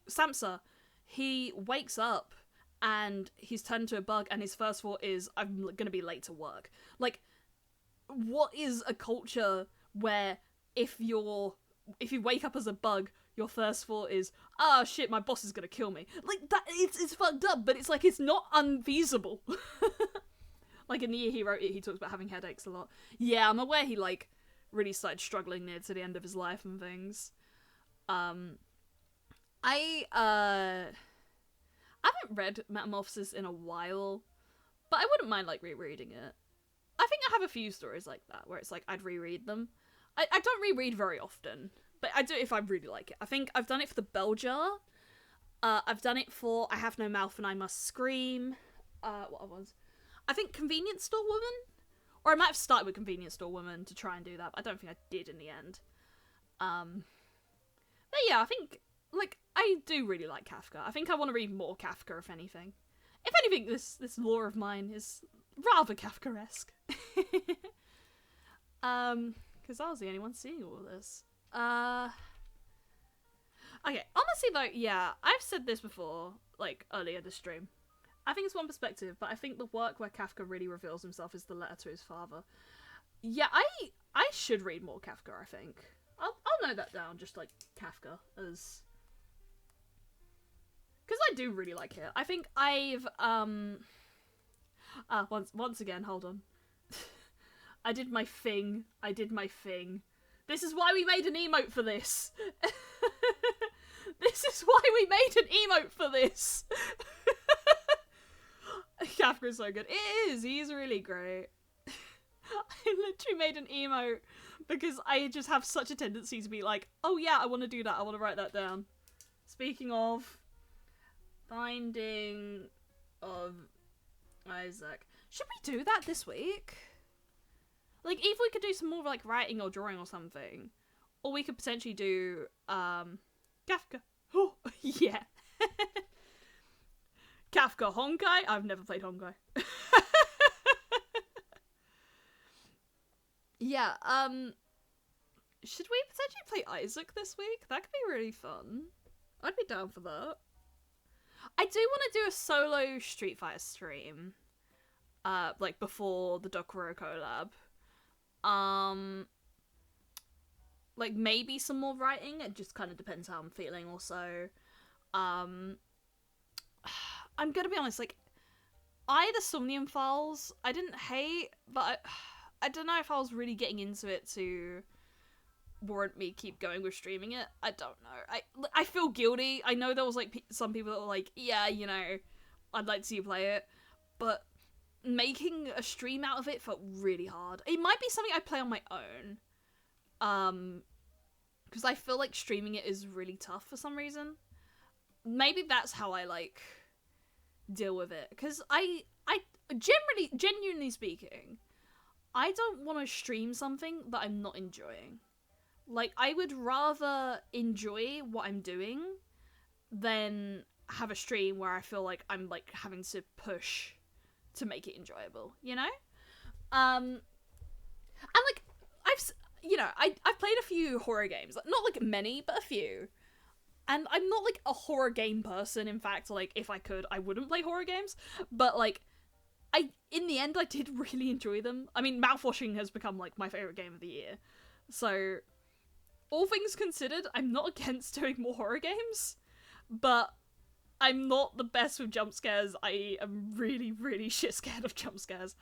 Samsa, he wakes up and he's turned into a bug, and his first thought is, I'm gonna be late to work. Like, what is a culture where if you wake up as a bug, your first thought is, oh shit, my boss is gonna kill me. Like, that, it's fucked up, but it's like, it's not unfeasible. Like, in the year he wrote it, he talks about having headaches a lot. Yeah, I'm aware he, like, really started struggling near to the end of his life and things. I haven't read Metamorphosis in a while, but I wouldn't mind, like, rereading it. I think I have a few stories like that, where it's like, I'd reread them. I don't reread very often, but I do if I really like it. I think I've done it for The Bell Jar. I've done it for I Have No Mouth and I Must Scream. What other ones? I think Convenience Store Woman? Or I might have started with Convenience Store Woman to try and do that, but I don't think I did in the end. But yeah, I think, like, I do really like Kafka. I think I want to read more Kafka, if anything. If anything, this lore of mine is rather Kafka-esque. Because I was the only one seeing all of this. Okay, honestly though, yeah, I've said this before, like, earlier this stream. I think it's one perspective, but I think the work where Kafka really reveals himself is the letter to his father. Yeah, I should read more Kafka, I think. I'll note that down, just like Kafka, as... Because I do really like it. I think I've, once again, hold on. I did my thing. This is why we made an emote for this. This is why we made an emote for this. Kafka is so good. It is. He's really great. I literally made an emote because I just have such a tendency to be like, oh yeah, I want to do that. I want to write that down. Speaking of Binding of Isaac. Should we do that this week? Like, if we could do some more, like, writing or drawing or something. Or we could potentially do, Kafka. Oh, yeah. Kafka Honkai? I've never played Honkai. Yeah, should we potentially play Isaac this week? That could be really fun. I'd be down for that. I do want to do a solo Street Fighter stream. Like, before the Dokuro collab. Like, maybe some more writing. It just kind of depends how I'm feeling also. I'm gonna be honest, like, the Somnium Files, I didn't hate, but I don't know if I was really getting into it to warrant me keep going with streaming it. I don't know. I feel guilty. I know there was, like, some people that were like, yeah, you know, I'd like to see you play it, but making a stream out of it felt really hard. It might be something I play on my own, because I feel like streaming it is really tough for some reason. Maybe that's how I, like, deal with it, because I genuinely speaking, I don't want to stream something that I'm not enjoying. Like, I would rather enjoy what I'm doing than have a stream where I feel like I'm, like, having to push to make it enjoyable, you know? And, like, I've played a few horror games. Not, like, many, but a few. And I'm not, like, a horror game person. In fact, like, if I could, I wouldn't play horror games. But, like, in the end, I did really enjoy them. I mean, Mouthwashing has become, like, my favourite game of the year. So, all things considered, I'm not against doing more horror games. But I'm not the best with jump scares. I am really, really shit scared of jump scares.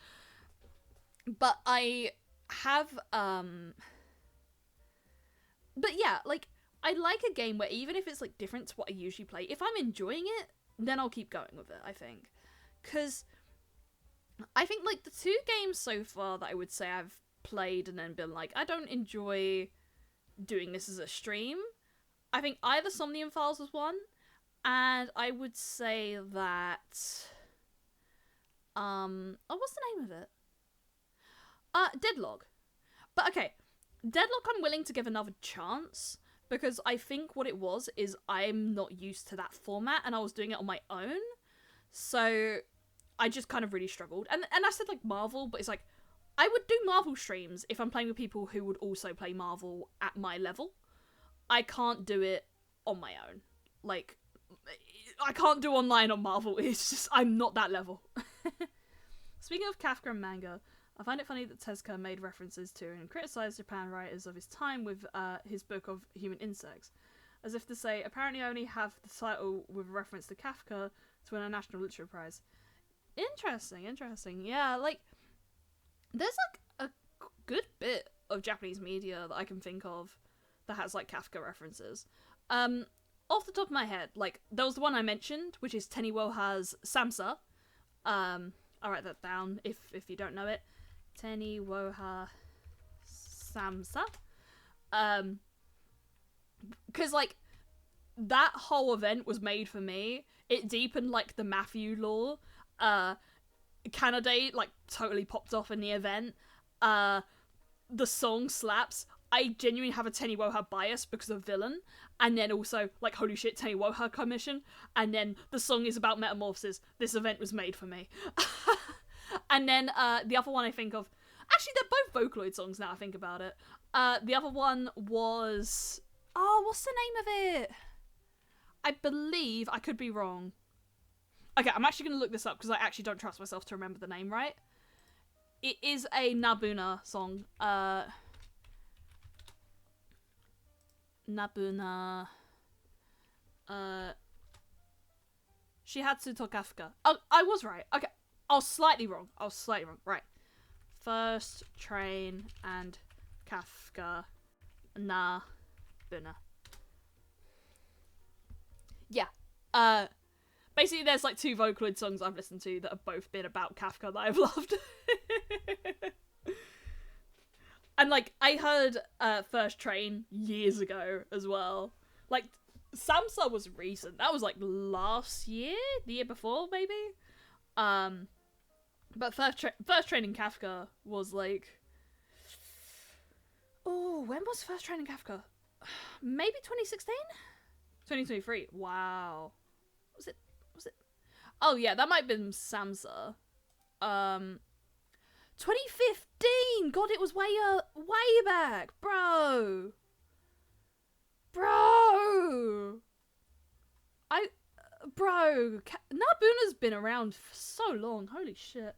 But I have, but yeah, like, I like a game where even if it's, like, different to what I usually play, if I'm enjoying it, then I'll keep going with it, I think. Because I think, like, the two games so far that I would say I've played and then been like, I don't enjoy doing this as a stream. I think either Somnium Files was one, and I would say that, what's the name of it? Deadlock. But okay, Deadlock I'm willing to give another chance, because I think what it was is I'm not used to that format, and I was doing it on my own, so I just kind of really struggled. And I said like Marvel, but it's like I would do Marvel streams if I'm playing with people who would also play Marvel at my level. I can't do it on my own. Like, I can't do online on Marvel. It's just, I'm not that level. Speaking of Kafka and manga, I find it funny that Tezuka made references to and criticized Japan writers of his time with his book of Human Insects, as if to say, apparently I only have the title with reference to Kafka to win a National Literature Prize. Interesting. Yeah, like, there's like a good bit of Japanese media that I can think of that has like Kafka references. Off the top of my head, like, there was the one I mentioned, which is Teniwoha's Samsa. I'll write that down if you don't know it. Teniwoha Samsa. Because, like, that whole event was made for me. It deepened, like, the Matthew lore. Kanade, like, totally popped off in the event. The song slaps. I genuinely have a Teniwoha bias because of Villain, and then also, like, holy shit, Teniwoha commission, and then the song is about metamorphosis. This event was made for me. And then, the other one I think of, actually, they're both Vocaloid songs now I think about it. The other one was, what's the name of it? I believe, I could be wrong. Okay, I'm actually going to look this up because I actually don't trust myself to remember the name right. It is a Nabuna song. Nabuna. Shihatsu to Kafka. Oh, I was right. Okay. I was slightly wrong. Right. First Train and Kafka. Nabuna. Yeah. Basically, there's like 2 Vocaloid songs I've listened to that have both been about Kafka that I've loved. And, like, I heard First Train years ago as well. Like, Samsa was recent. That was, like, last year? The year before, maybe? But First Train in Kafka was, like... Oh, when was First Train in Kafka? Maybe 2016? 2023. Wow. Was it? Oh, yeah, that might have been Samsa. 2015! God, it was way back! Bro! Nabuna's been around for so long. Holy shit.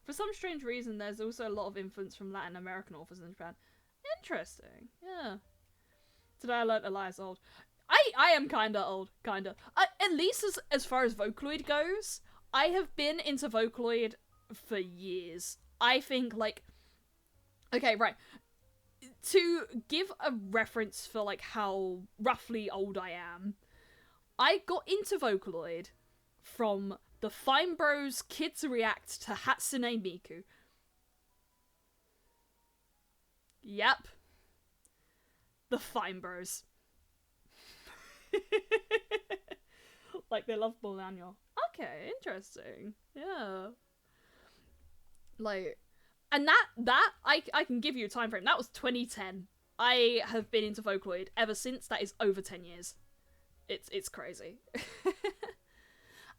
For some strange reason, there's also a lot of influence from Latin American authors in Japan. Interesting. Yeah. Today I learnt Elias old. I am kinda old. Kinda. At least as far as Vocaloid goes, I have been into Vocaloid for years. I think, like... Okay, right. To give a reference for, like, how roughly old I am, I got into Vocaloid from the Fine Bros Kids React to Hatsune Miku. Yep. The Fine Bros. Like, they love Bolano. Okay, interesting. Yeah. Like, and that I can give you a time frame. That was 2010. I have been into Vocaloid ever since. That is over 10 years. It's crazy.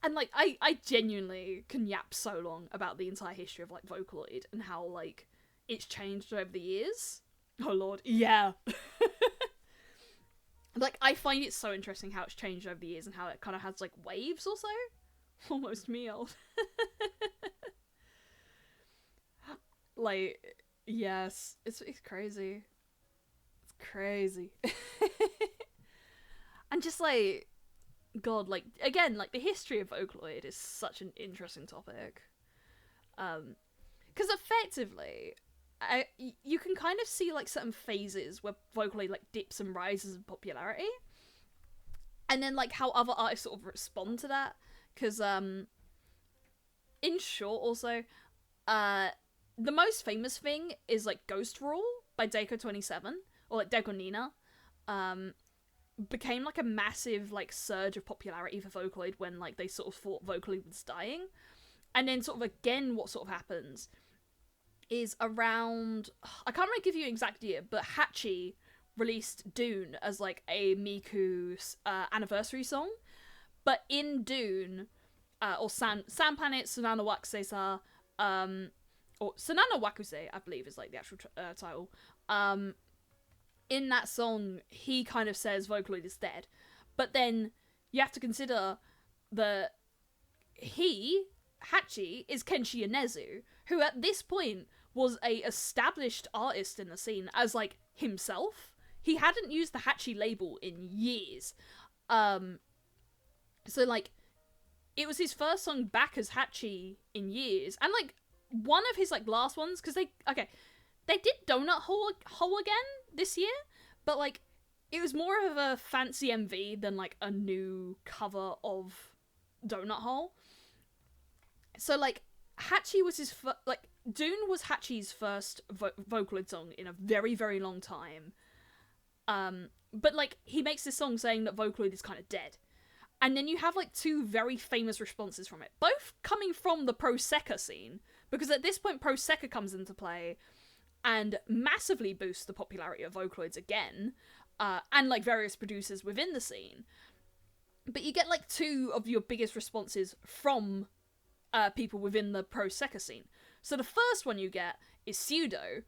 And, like, I genuinely can yap so long about the entire history of, like, Vocaloid and how, like, it's changed over the years. Oh lord, yeah. Like, I find it so interesting how it's changed over the years and how it kind of has, like, waves or so. Almost me old. Like, yes, it's crazy. It's crazy. And just, like, God, like, again, like, the history of Vocaloid is such an interesting topic. Because effectively, you can kind of see, like, certain phases where Vocaloid, like, dips and rises in popularity. And then, like, how other artists sort of respond to that. Because, in short, also, the most famous thing is, like, Ghost Rule by Deiko27, or, like, Deiko Nina. Became, like, a massive, like, surge of popularity for Vocaloid when, like, they sort of thought Vocaloid was dying. And then, sort of, again, what sort of happens is around... I can't really give you an exact year, but Hachi released Dune as like a Miku anniversary song, but in Dune, or San Planet Sanana Wakuse-sa, or Sanana Wakuse, I believe is like the actual title. In that song, he kind of says Vocaloid is dead, but then you have to consider that Hachi, is Kenshi Yonezu, who at this point was a established artist in the scene as like himself. He hadn't used the Hachi label in years. So like it was his first song back as Hachi in years, and like one of his like last ones, because they did Donut Hole again this year, but like it was more of a fancy MV than like a new cover of Donut Hole. So like Hachi was his Dune was Hachi's first Vocaloid song in a very, very long time. But like he makes this song saying that Vocaloid is kind of dead. And then you have like two very famous responses from it, both coming from the Pro Secca scene, because at this point Pro Secca comes into play and massively boosts the popularity of Vocaloids again, and like various producers within the scene. But you get like two of your biggest responses from people within the Pro Secca scene. So the first one you get is Pseudo,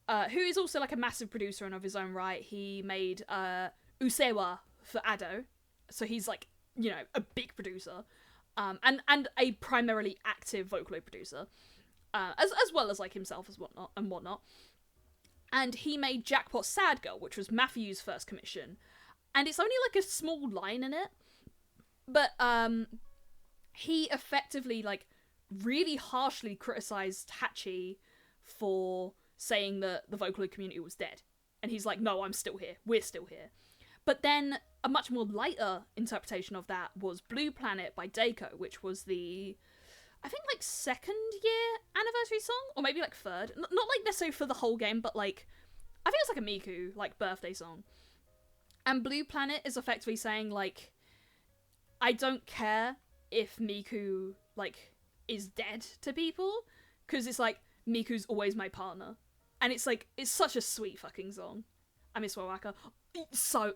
who is also like a massive producer and of his own right. He made Usewa for Ado, so he's like, you know, a big producer, and a primarily active Vocaloid producer, as well as like himself as whatnot. And he made Jackpot Sad Girl, which was Matthew's first commission, and it's only like a small line in it, but he effectively like really harshly criticized Hachi for saying that the Vocaloid community was dead, and he's like, no, I'm still here, we're still here. But then a much more lighter interpretation of that was Blue Planet by Daiko, which was the, I think, like, second year anniversary song, or maybe like third. Not like necessarily for the whole game, but like, I think it's like a Miku like birthday song. And Blue Planet is effectively saying like, I don't care if Miku like is dead to people, because it's like Miku's always my partner, and it's like it's such a sweet fucking song. I miss Wawaka. So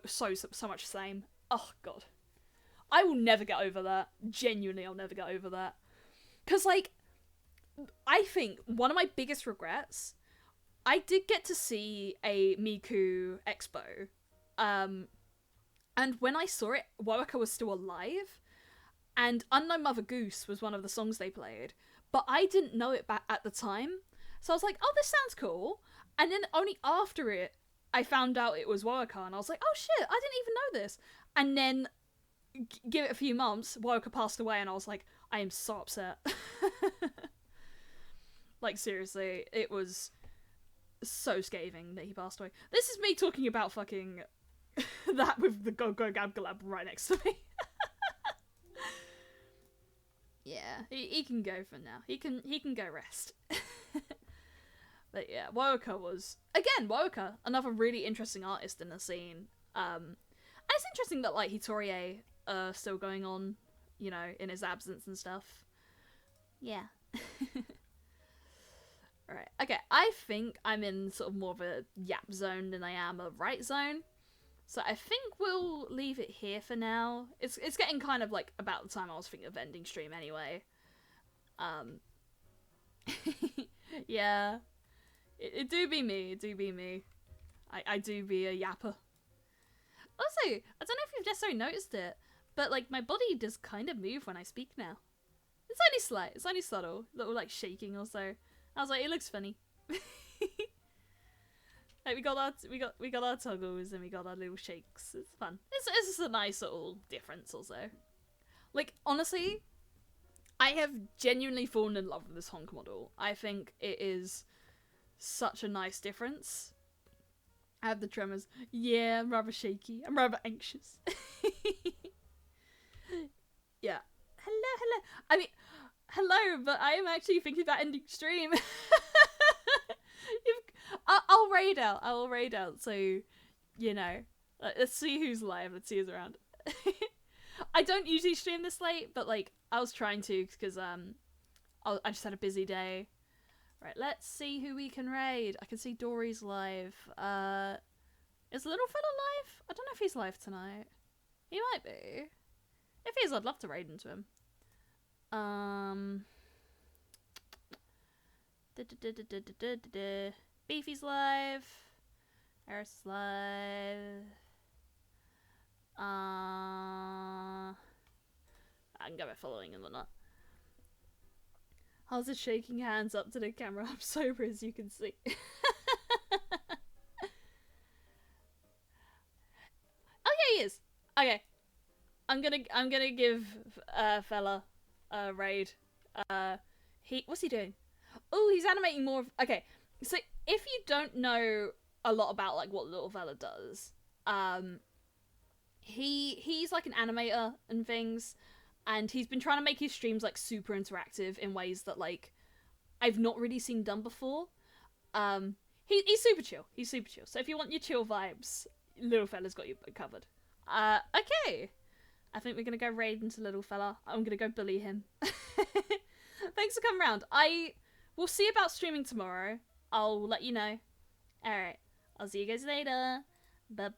much same. Oh god, I will never get over that. Genuinely, I'll never get over that. Because like, I think one of my biggest regrets, I did get to see a Miku expo, and when I saw it, Wawaka was still alive, and Unknown Mother Goose was one of the songs they played, but I didn't know it back at the time, so I was like, oh, this sounds cool, and then only after it, I found out it was Wawaka, and I was like, oh shit, I didn't even know this. And then, give it a few months, Wawaka passed away, and I was like, I am so upset. Like, seriously, it was so scathing that he passed away. This is me talking about fucking that with the Gogogabgalab right next to me. Yeah, he can go for now. He can go rest. But yeah, Wawaka was, again, Wawaka, another really interesting artist in the scene. And it's interesting that, like, Hitorie still going on, you know, in his absence and stuff. Yeah. Alright, okay, I think I'm in sort of more of a yap zone than I am a right zone. So I think we'll leave it here for now. It's getting kind of, like, about the time I was thinking of ending stream anyway. Yeah. It do be me. I do be a yapper. Also, I don't know if you've necessarily noticed it, but like my body does kind of move when I speak now. It's only slight, it's only subtle, little like shaking or so. I was like, it looks funny. Like we got our toggles and we got our little shakes. It's fun. It's just a nice little difference also. Like honestly, I have genuinely fallen in love with this honk model. I think it is such a nice difference. I have the tremors. Yeah, I'm rather shaky. I'm rather anxious. Yeah. Hello. I mean, hello, but I am actually thinking about ending stream. I'll raid out. I will raid out. So, you know, let's see who's live. Let's see who's around. I don't usually stream this late, but like I was trying to because I just had a busy day. Right, let's see who we can raid. I can see Dory's live. Is little fella live? I don't know if he's live tonight. He might be. If he is, I'd love to raid into him. Beefy's live. Eris live. I can go by following and whatnot. How's it shaking hands up to the camera? I'm sober, as you can see. Oh yeah, he is. Okay, I'm gonna give fella a raid. What's he doing? Oh, he's animating more. Okay, so if you don't know a lot about like what little fella does, he's like an animator and things, and he's been trying to make his streams like super interactive in ways that like I've not really seen done before. He's super chill. He's super chill. So if you want your chill vibes, little fella's got you covered. Okay. I think we're gonna go raid into little fella. I'm gonna go bully him. Thanks for coming round. We'll see about streaming tomorrow. I'll let you know. Alright. I'll see you guys later. Bye.